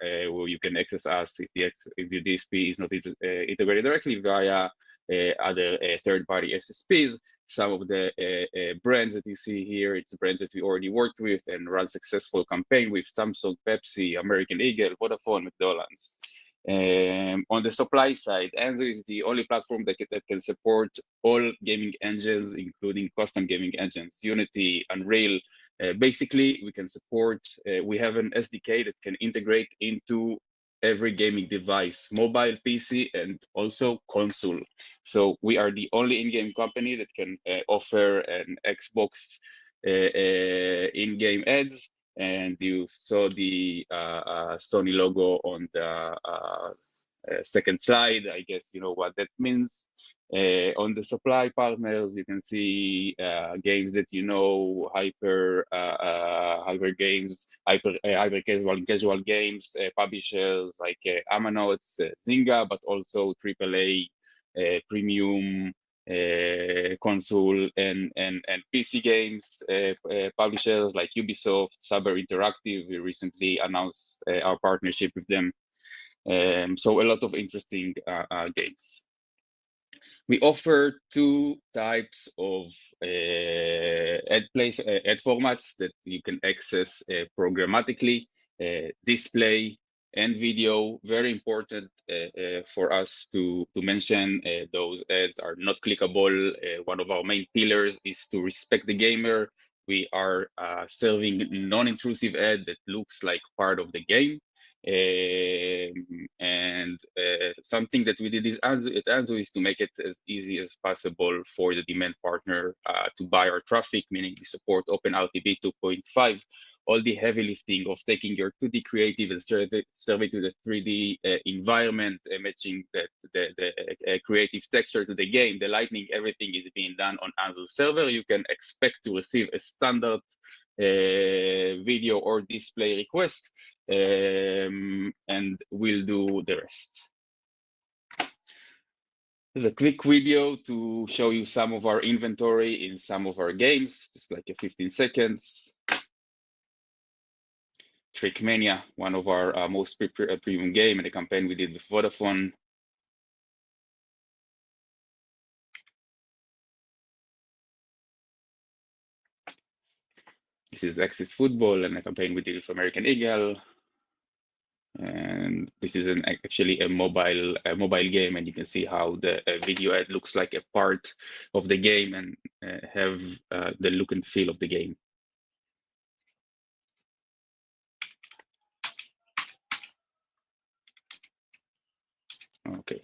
you can access us if the DSP is not integrated directly via other third-party SSPs. Some of the brands that you see here, it's brands that we already worked with and run successful campaign with Samsung, Pepsi, American Eagle, Vodafone, McDonald's. On the supply side, Anzu is the only platform that can support all gaming engines, including custom gaming engines, Unity, Unreal. Basically, we can support, we have an SDK that can integrate into every gaming device, mobile, PC, and also console. So we are the only in-game company that can offer an Xbox in-game ads. And you saw the Sony logo on the second slide. I guess you know what that means. On the supply partners, you can see games that you know, hyper games, hyper casual games, publishers like Amanauts, Zynga, but also AAA, premium console and PC games publishers like Ubisoft, Saber Interactive. We recently announced our partnership with them. So a lot of interesting games. We offer two types of ad formats that you can access programmatically: display and video. Very important for us to mention. Those ads are not clickable. One of our main pillars is to respect the gamer. We are serving non-intrusive ad that looks like part of the game. And something that we did at Anzu is to make it as easy as possible for the demand partner to buy our traffic, meaning we support OpenRTB 2.5, all the heavy lifting of taking your 2D creative and serve it to the 3D environment, matching the creative texture to the game, the lighting, everything is being done on Anzu server. You can expect to receive a standard video or display request, and we'll do the rest. There's a quick video to show you some of our inventory in some of our games, just like a 15 seconds. Trickmania, one of our most premium game, and a campaign we did with Vodafone. This is Axis Football and a campaign we did with American Eagle. And this is actually a mobile game, and you can see how the video ad looks like a part of the game and have the look and feel of the game. Okay.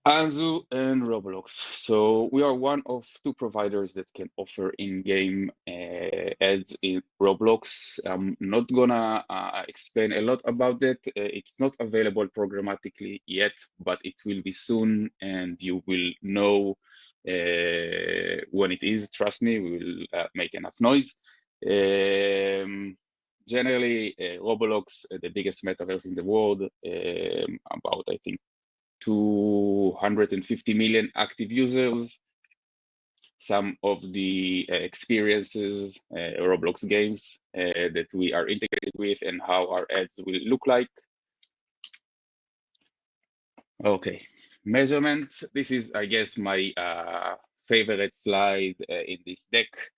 Anzu and Roblox. So we are one of two providers that can offer in-game ads in Roblox. I'm not gonna explain a lot about that. It's not available programmatically yet, but it will be soon, and you will know when it is. Trust me, we will make enough noise. Generally, Roblox, the biggest metaverse in the world, about, I think, 250 million active users. Some of the experiences, Roblox games that we are integrated with, and how our ads will look like. Okay, measurement. This is, I guess, my favorite slide in this deck.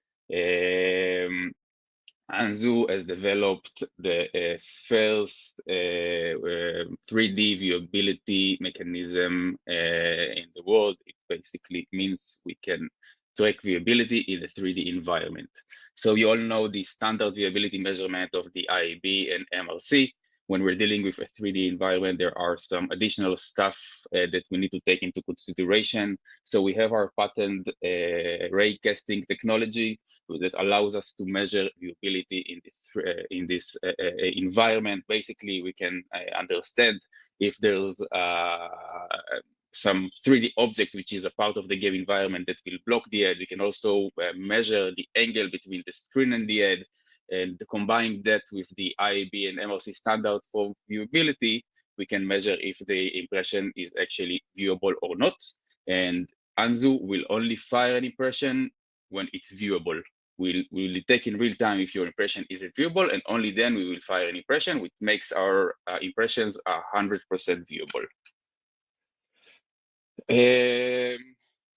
Anzu has developed the first 3D viewability mechanism in the world. It basically means we can track viewability in the 3D environment. So you all know the standard viewability measurement of the IAB and MRC. When we're dealing with a 3D environment, there are some additional stuff that we need to take into consideration. So we have our patented ray casting technology that allows us to measure viewability in this environment. Basically, we can understand if there's some 3D object which is a part of the game environment that will block the ad. We can also measure the angle between the screen and the ad, and combine that with the IAB and MRC standard for viewability, we can measure if the impression is actually viewable or not. And Anzu will only fire an impression when it's viewable. We'll detect in real time if your impression isn't viewable, and only then we will fire an impression, which makes our impressions 100% viewable.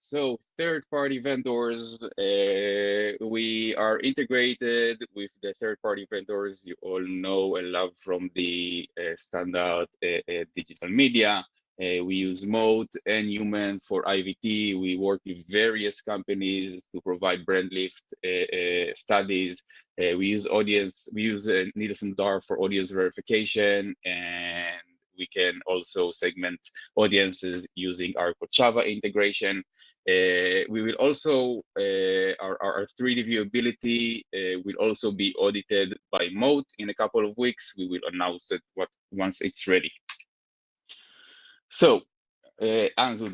So third-party vendors, we are integrated with the third-party vendors you all know and love from the standard digital media. We use Moat and Human for IVT. We work with various companies to provide brand lift studies. We use Nielsen DAR for audience verification, and we can also segment audiences using our Kochava integration. We will also, our 3D viewability will also be audited by Moat in a couple of weeks. We will announce it once it's ready. So, Anzu,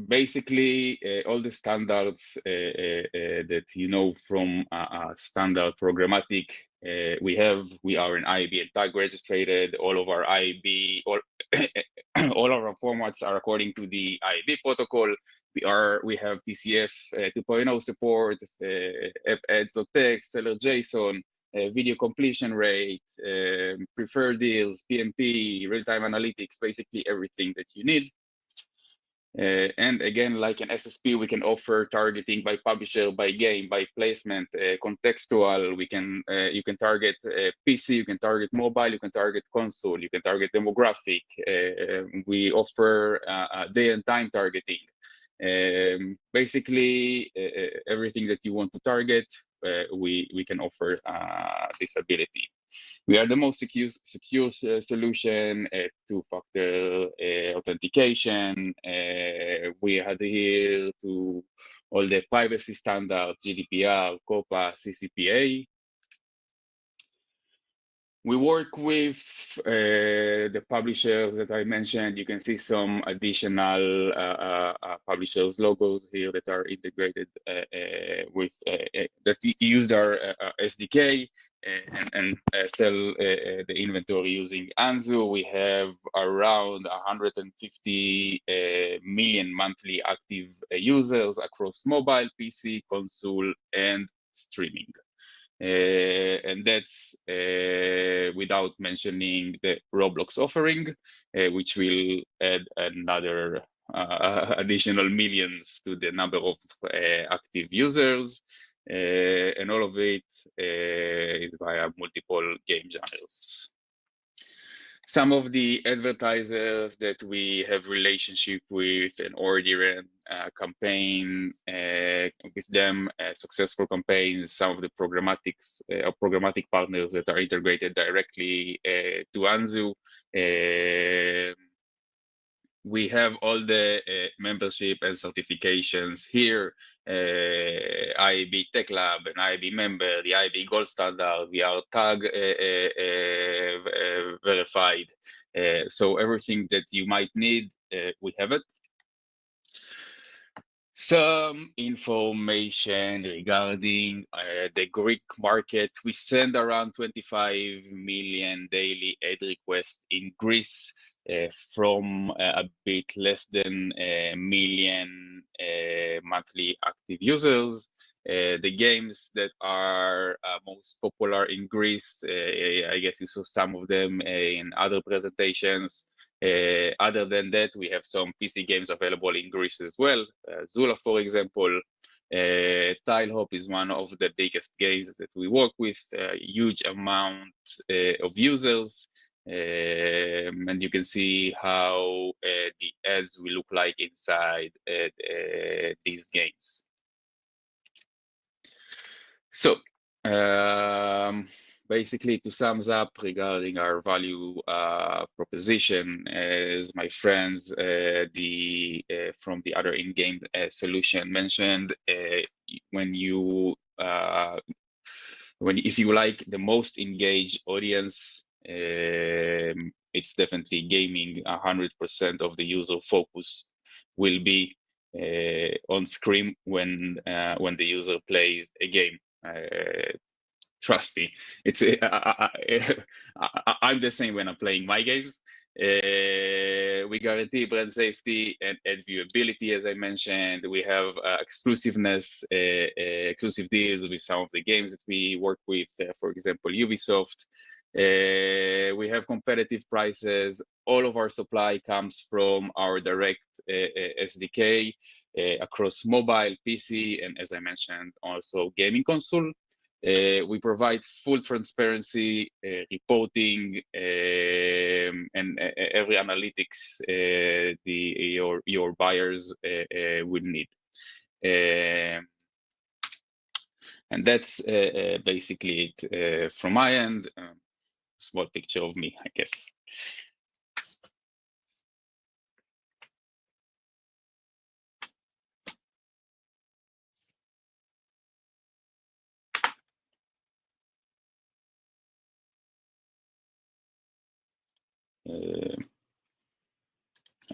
basically all the standards that you know from standard programmatic, we are an IAB and tag registered. All of our IAB, all of our formats are according to the IAB protocol. We have TCF 2.0 support, ads.txt, seller JSON, video completion rate, preferred deals, PMP, real-time analytics, basically everything that you need. And again, like an SSP, we can offer targeting by publisher, by game, by placement, contextual. You can target PC, you can target mobile, you can target console, you can target demographic. We offer day and time targeting. Basically, everything that you want to target, we can offer this ability. We are the most secure solution, two-factor authentication. We adhere to all the privacy standards, GDPR, COPPA, CCPA. We work with the publishers that I mentioned. You can see some additional publishers' logos here that are integrated with that use our SDK and sell the inventory using Anzu. We have around 150 million monthly active users across mobile, PC, console, and streaming. And that's without mentioning the Roblox offering, which will add another additional millions to the number of active users. And all of it is via multiple game genres. Some of the advertisers that we have relationship with and already ran campaign with them, successful campaigns, some of the programmatic partners that are integrated directly to Anzu. We have all the membership and certifications here, IAB Tech Lab, an IAB member, the IAB Gold Standard, we are tag verified. So everything that you might need, we have it. Some information regarding the Greek market. We send around 25 million daily ad requests in Greece. From a bit less than a million monthly active users. The games that are most popular in Greece, I guess you saw some of them in other presentations. Other than that, we have some PC games available in Greece as well. Zula, for example. Tile Hop is one of the biggest games that we work with, a huge amount of users. And you can see how the ads will look like inside these games. So basically, to sum up regarding our value proposition, as my friends from the other in-game solution mentioned, if you like the most engaged audience, it's definitely gaming. 100% of the user focus will be on screen when the user plays a game. Trust me, it's I'm the same when I'm playing my games. We guarantee brand safety and ad viewability, as I mentioned. We have exclusiveness, exclusive deals with some of the games that we work with, for example, Ubisoft. We have competitive prices. All of our supply comes from our direct SDK across mobile, PC, and as I mentioned, also gaming console. We provide full transparency, reporting, and every analytics your buyers would need. And that's basically it from my end. Small picture of me, I guess.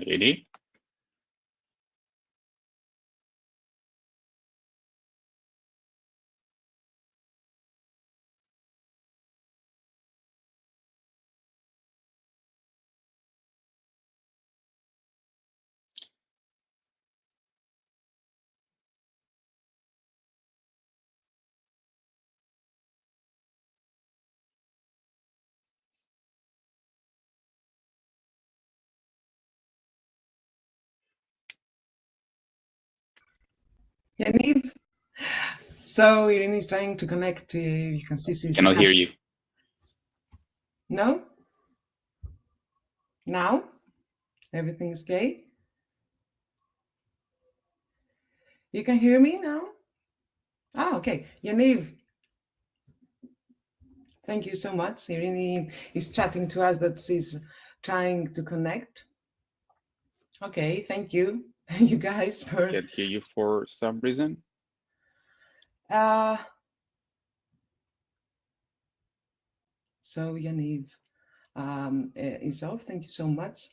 Ready? Yaniv. So Irene is trying to connect. You can see she's Cannot hear you. No? Now? Everything is okay? You can hear me now? Ah, okay. Yaniv, thank you so much. Irene is chatting to us that she's trying to connect. Okay, thank you. Thank you guys for... Can't hear you for some reason. So Yaniv is off. Thank you so much.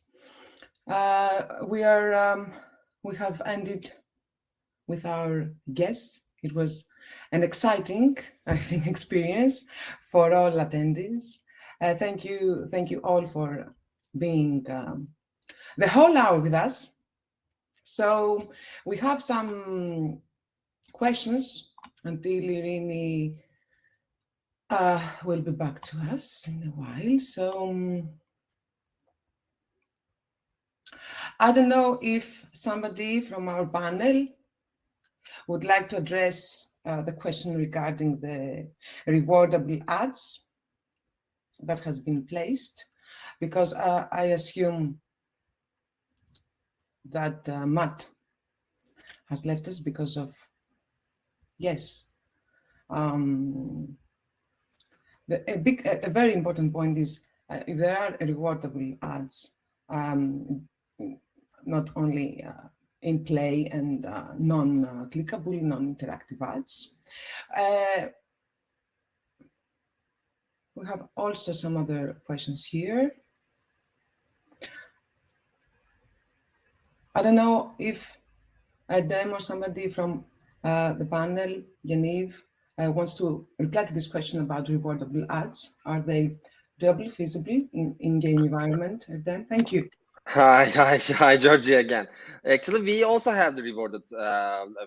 We have ended with our guests. It was an exciting, I think, experience for all attendees. Thank you all for being the whole hour with us. So we have some questions until Irene will be back to us in a while. So I don't know if somebody from our panel would like to address the question regarding the rewardable ads that has been placed, because I assume that Matt has left us because of, yes. A very important point is if there are rewardable ads, not only in play and non-clickable, non-interactive ads. We have also some other questions here. I don't know if Adam or somebody from the panel, Yaniv, wants to reply to this question about rewardable ads. Are they doable, feasible in in-game environment? Adam, thank you. Hi, Georgie again. Actually, we also have the rewarded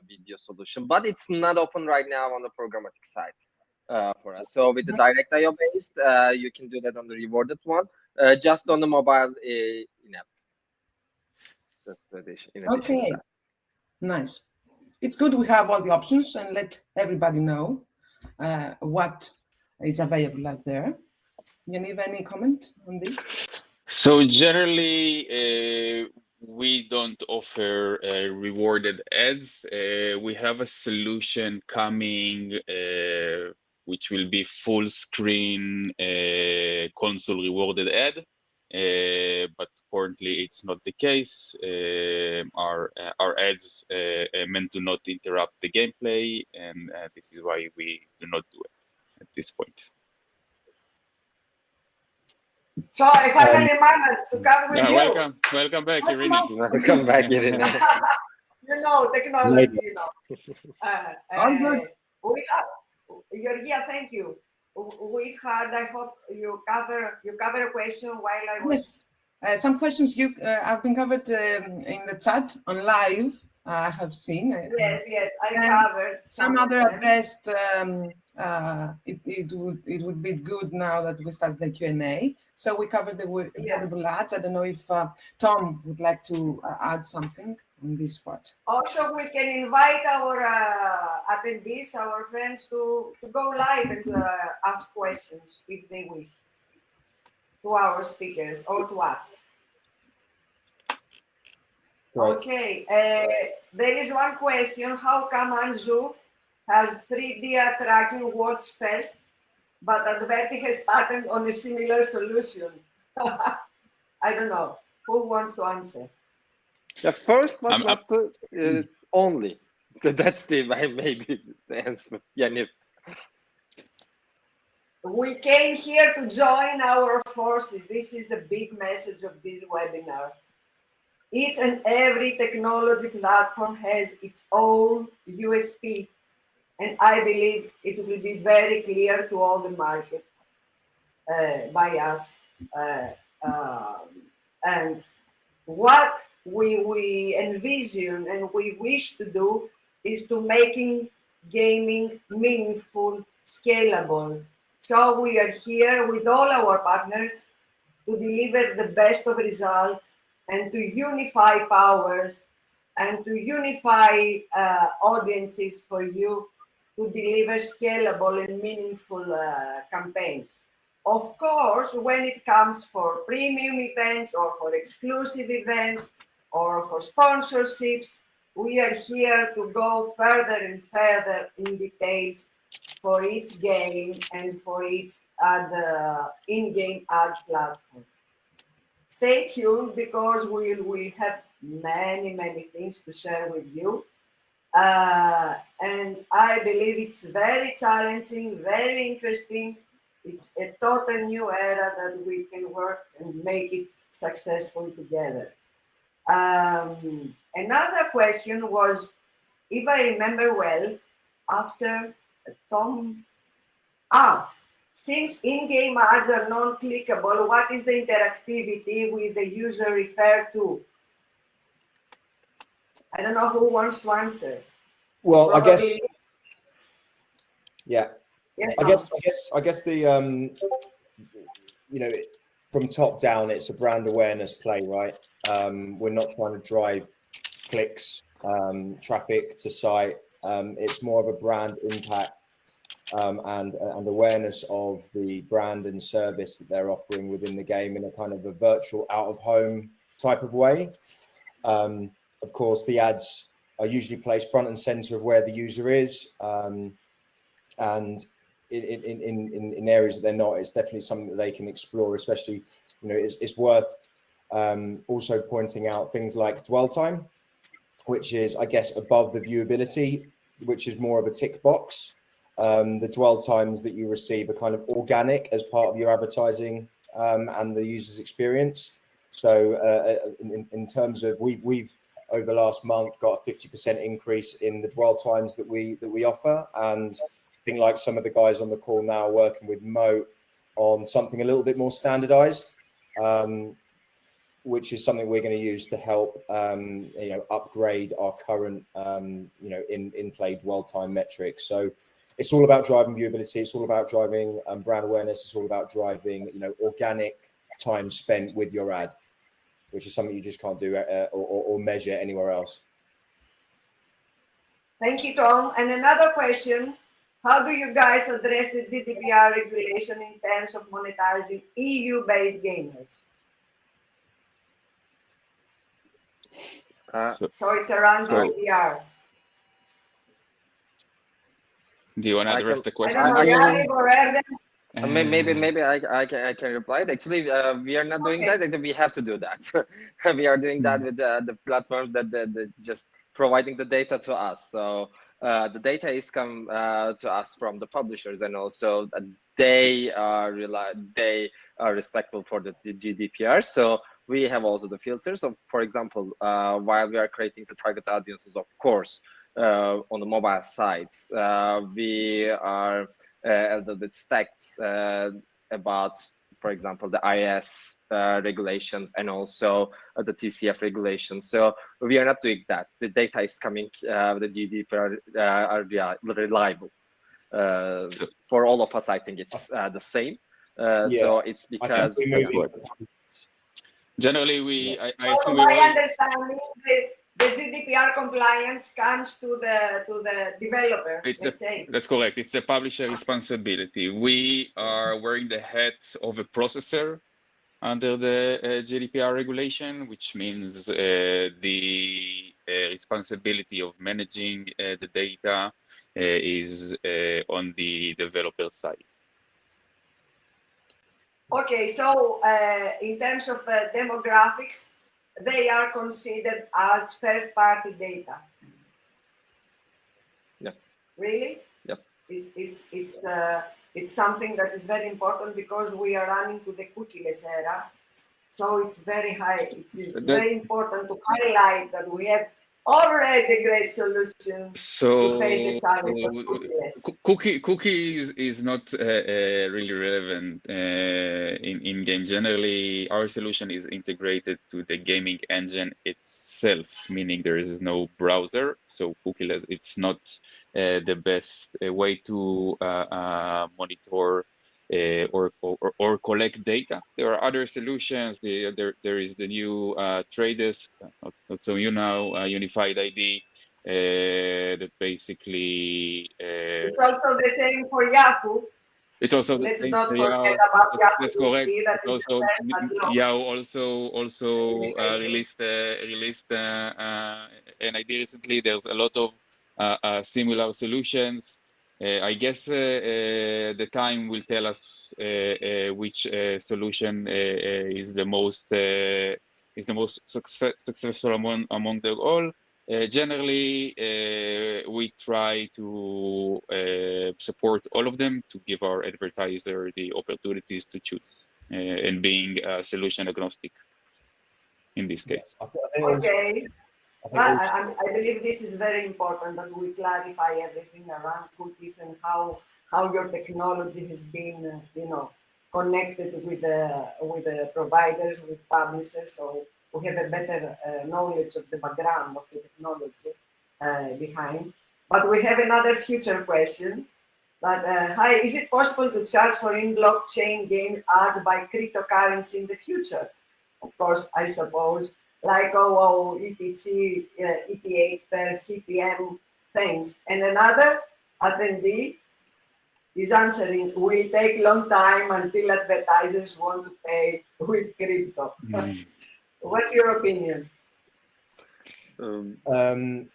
video solution, but it's not open right now on the programmatic side for us. So with the direct IO based, you can do that on the rewarded one, just on the mobile in-app. Okay, nice. It's good we have all the options and let everybody know what is available out there. Yaniv, any comment on this? So generally, we don't offer rewarded ads. We have a solution coming, which will be full screen console rewarded ad. But currently it's not the case. Our ads are meant to not interrupt the gameplay, and this is why we do not do it at this point. So I finally managed to come with you. Welcome back, Irene. Welcome back, Irene. You know, technology, you know. Georgia, thank you. We've had, I hope you cover a question while I was... Yes, some questions have been covered in the chat on live. I have seen. Yes, I covered some other addressed. It would be good now that we start the Q&A. So we covered the rewardable ads. I don't know if Tom would like to add something on this part. Also, we can invite our attendees, our friends, to go live and ask questions if they wish to our speakers or to us. Right. Okay, there is one question. How come Anzu has 3D tracking works first, but Adverty has patent on a similar solution? I don't know. Who wants to answer? The first, but not the only. That's maybe the answer. Yaniv. We came here to join our forces. This is the big message of this webinar. Each and every technology platform has its own USP, and I believe it will be very clear to all the market by us. And what we envision and we wish to do is to making gaming meaningful, scalable. So we are here with all our partners to deliver the best of results and to unify powers and to unify audiences for you to deliver scalable and meaningful campaigns. Of course, when it comes for premium events or for exclusive events or for sponsorships, we are here to go further and further in details for each game and for each in-game ad platform. Stay tuned because we will have many things to share with you. And I believe it's very challenging, very interesting. It's a total new era that we can work and make it successful together. Another question was, if I remember well, after Tom, since in-game ads are non-clickable, what is the interactivity with the user refer to? I don't know who wants to answer. Well, I guess, Probably. yeah. Yes, I guess the you know, from top down, it's a brand awareness play, right? We're not trying to drive clicks, traffic to site. It's more of a brand impact and awareness of the brand and service that they're offering within the game in a kind of a virtual out of home type of way. Of course, the ads are usually placed front and center of where the user is, and in areas that they're not, it's definitely something that they can explore. Especially, you know, it's worth also pointing out things like dwell time, which is, I guess, above the viewability, which is more of a tick box. The dwell times that you receive are kind of organic as part of your advertising and the user's experience. So in terms of we've over the last month got a 50% increase in the dwell times that we offer, and I think like some of the guys on the call now are working with Mo on something a little bit more standardized, which is something we're going to use to help you know, upgrade our current you know, in-play dwell time metrics. So it's all about driving viewability, it's all about driving brand awareness, it's all about driving, you know, organic time spent with your ad, which is something you just can't do or measure anywhere else. Thank you, Tom. And another question, how do you guys address the GDPR regulation in terms of monetizing EU-based gamers? So it's around GDPR. Do you want to address the question? I don't know, Yannick or Erdem? Maybe I can reply. Actually, we are not doing that. We have to do that. We are doing that with the platforms that just providing the data to us. So the data is come to us from the publishers, and also they are respectful for the GDPR. So we have also the filters. So for example, while we are creating the target audiences, of course, on the mobile sites, we are a little bit stacked about, for example, the IS regulations and also the TCF regulations. So we are not doing that. The data is coming, the GDPR are reliable. For all of us, I think it's the same. So it's because generally I so my understanding, the GDPR compliance comes to the developer. That's correct. It's the publisher responsibility. We are wearing the hat of a processor under the GDPR regulation, which means the responsibility of managing the data is on the developer side. Okay, so in terms of demographics, they are considered as first-party data. Yeah. Really? Yep. It's something that is very important because we are running to the cookieless era. So it's very high. It's very important to highlight that we have already great solutions to face the challenge of cookies. Cookies is not really relevant in game. Generally, our solution is integrated to the gaming engine itself, meaning there is no browser. So cookieless, it's not the best way to monitor or collect data. There are other solutions. There is the new traders, so unified ID, that basically It's also the same for Yahoo. it's also the Let's same not for forget Yao. about That's Yahoo correct. TV. That But is also at launch. Yao also Indicator. released an idea recently. There's a lot of similar solutions. I guess the time will tell us which solution is the most successful among them all. Generally, we try to support all of them to give our advertiser the opportunities to choose and being solution agnostic in this case. I think also, Okay. I think also, I believe this is very important that we clarify everything around cookies and how your technology has been, connected with the providers, with publishers, so we have a better knowledge of the background of the technology behind. But we have another future question. That hi, is it possible to charge for in-blockchain game ads by cryptocurrency in the future? Of course, I suppose, like OO, ETC, ETH per CPM things. And another attendee is answering, will take long time until advertisers want to pay with crypto. What's your opinion?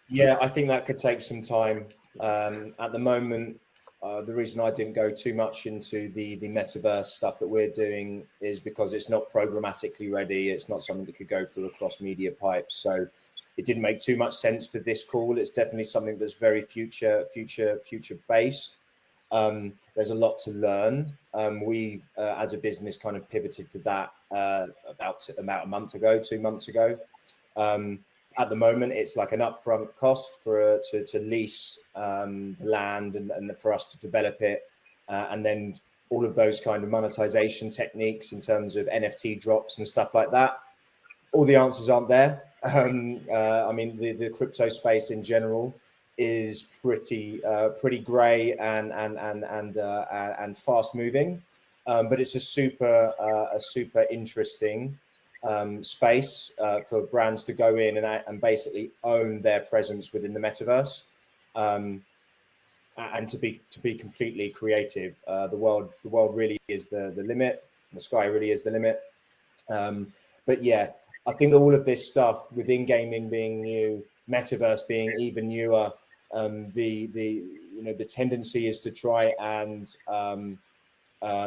yeah, I think that could take some time. At the moment, the reason I didn't go too much into the metaverse stuff that we're doing is because it's not programmatically ready. It's not something that could go through across media pipes. So it didn't make too much sense for this call. It's definitely something that's very future based. There's a lot to learn. We, as a business, kind of pivoted to that about a month ago, 2 months ago. At the moment, it's like an upfront cost for to lease the land and for us to develop it, and then all of those kind of monetization techniques in terms of NFT drops and stuff like that. All the answers aren't there. I mean, the crypto space in general is pretty grey and fast moving, but it's a super interesting space for brands to go in and basically own their presence within the metaverse, and to be completely creative. The world really is the limit. The sky really is the limit. But yeah, I think all of this stuff within gaming being new, metaverse being even newer, the tendency is to try and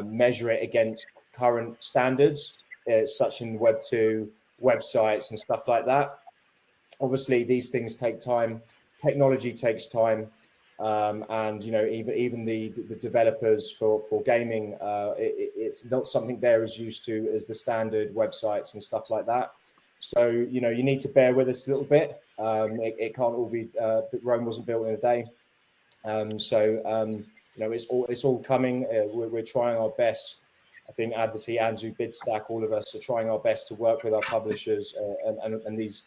measure it against current standards, such in Web 2 websites and stuff like that. Obviously, these things take time. Technology takes time, and even the developers for gaming, it's not something they're as used to as the standard websites and stuff like that. So you need to bear with us a little bit. It can't all be. Rome wasn't built in a day. It's all coming. We're trying our best. I think Adverty, Anzu, Bidstack, all of us are trying our best to work with our publishers and these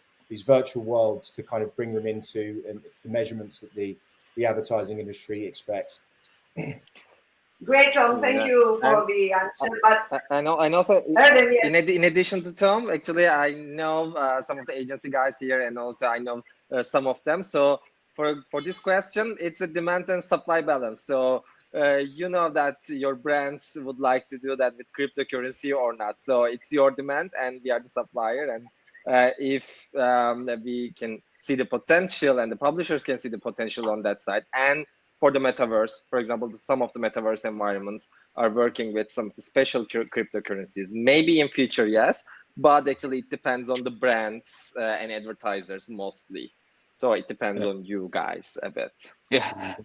virtual worlds to kind of bring them into the measurements that the advertising industry expects. Great, Tom. Thank you for the answer. But and also, yes. in addition to Tom, actually, I know some of the agency guys here, and also I know some of them. So for this question, it's a demand and supply balance. So you know that your brands would like to do that with cryptocurrency or not. So it's your demand, and we are the supplier. And if we can see the potential, and the publishers can see the potential on that side, and for the metaverse, for example, some of the metaverse environments are working with some special cryptocurrencies. Maybe in future, yes, but actually it depends on the brands and advertisers mostly. So it depends on you guys a bit. Yeah.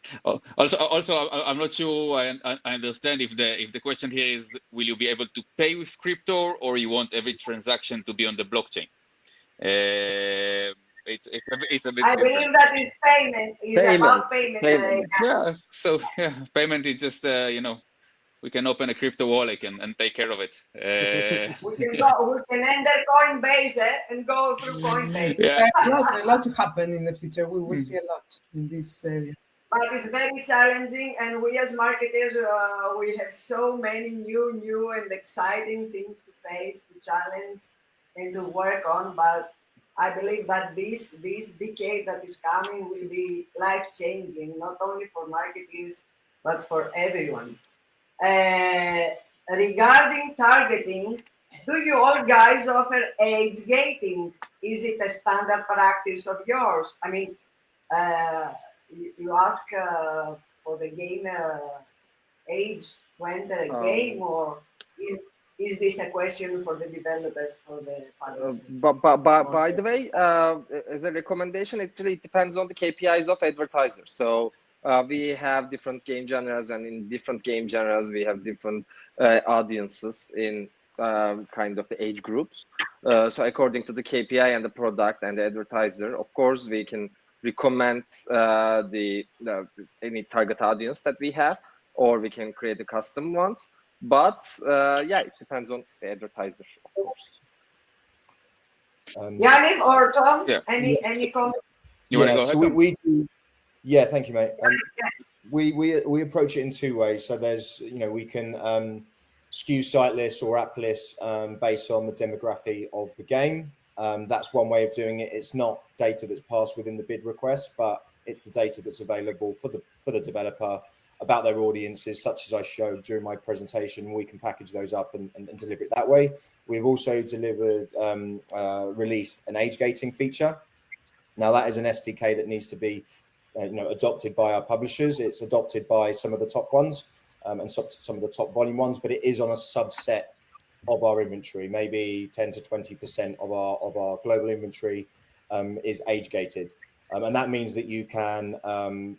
Also, I'm not sure I understand if the question here is, will you be able to pay with crypto, or you want every transaction to be on the blockchain? It's a bit. I believe that is payment. About payment. Yeah. So yeah, payment is just we can open a crypto wallet and take care of it. We can enter Coinbase and go through Coinbase. Yeah. A lot to happen in the future. We will see a lot in this area. but it's very challenging. And we as marketers, we have so many new and exciting things to face, to challenge, and to work on. But I believe that this decade that is coming will be life changing, not only for marketers but for everyone. Regarding targeting, do you all guys offer age gating? Is it a standard practice of yours? I mean, you ask for the gamer age to enter a game, or is this a question for the developers, for the publishers? By the way, as a recommendation, it really depends on the KPIs of advertisers. So we have different game genres, and in different game genres, we have different audiences in kind of the age groups. So according to the KPI and the product and the advertiser, of course, we can recommend any target audience that we have, or we can create the custom ones. But yeah, it depends on the advertiser, of course. Yannick or Tom, Yeah. any comment? You want to go so ahead? we do. Yeah, thank you, mate. We approach it in two ways. So there's, we can skew site lists or app lists based on the demography of the game. That's one way of doing it. It's not data that's passed within the bid request, but it's the data that's available for the developer about their audiences, such as I showed during my presentation. We can package those up and deliver it that way. We've also released an age gating feature. Now that is an SDK that needs to be adopted by our publishers. It's adopted by some of the top ones and some of the top volume ones, but it is on a subset of our inventory. Maybe 10 to 20% of our global inventory is age gated, and that means that you can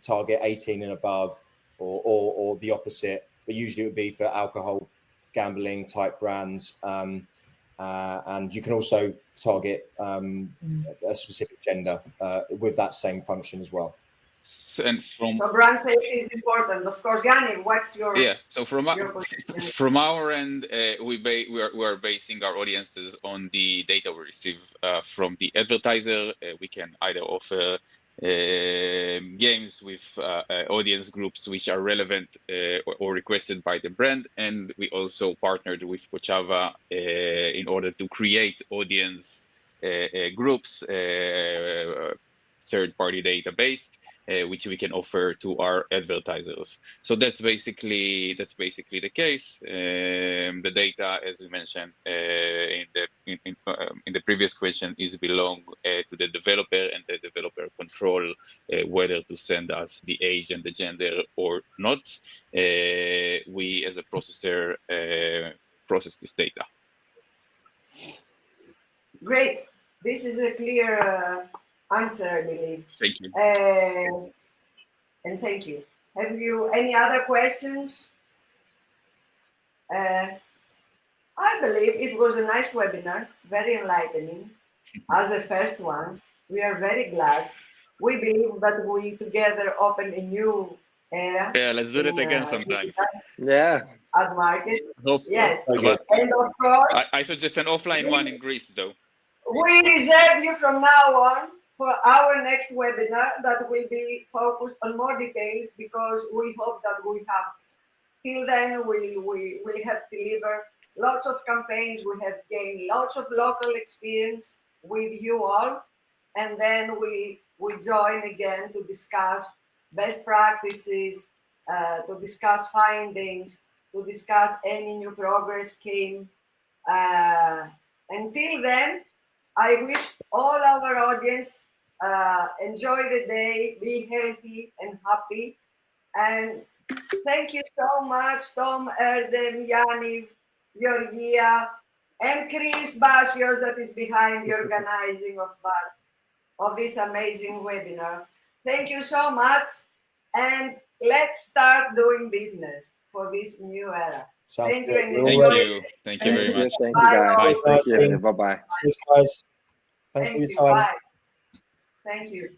target 18 and above, or the opposite, but usually it would be for alcohol, gambling type brands, and you can also target a specific gender with that same function as well. So brand safety is important, of course. Yannick, what's your So from our end, we are basing our audiences on the data we receive from the advertiser. We can either offer games with audience groups which are relevant or requested by the brand, and we also partnered with Kochava in order to create audience groups, third-party database, which we can offer to our advertisers. So that's basically the case. The data, as we mentioned in the previous question, is belong to the developer, and the developer control whether to send us the age and the gender or not. We, as a processor, process this data. Great. This is a clear answer, I believe. Thank you. And thank you. Have you any other questions? I believe it was a nice webinar, very enlightening. As the first one, we are very glad. We believe that we together open a new era. Yeah, let's do it again sometime. Yeah. At market. Yes. Okay. And of course, I suggest an offline one in Greece, though. we reserve you from now on for our next webinar that will be focused on more details, because we hope that we have, till then, we have delivered lots of campaigns, we have gained lots of local experience with you all, and then we join again to discuss best practices, to discuss findings, to discuss any new progress came. Until then, I wish all our audience enjoy the day, be healthy and happy. And thank you so much, Tom, Erdem, Yannick, Georgia, and Chris Basios, that is behind the organizing of this amazing webinar. Thank you so much, and let's start doing business for this new era. Thank you. Thank you very much. Thank you, guys. Bye. Thank you. Bye-bye. Cheers, guys. Thanks for your time. Bye. Thank you.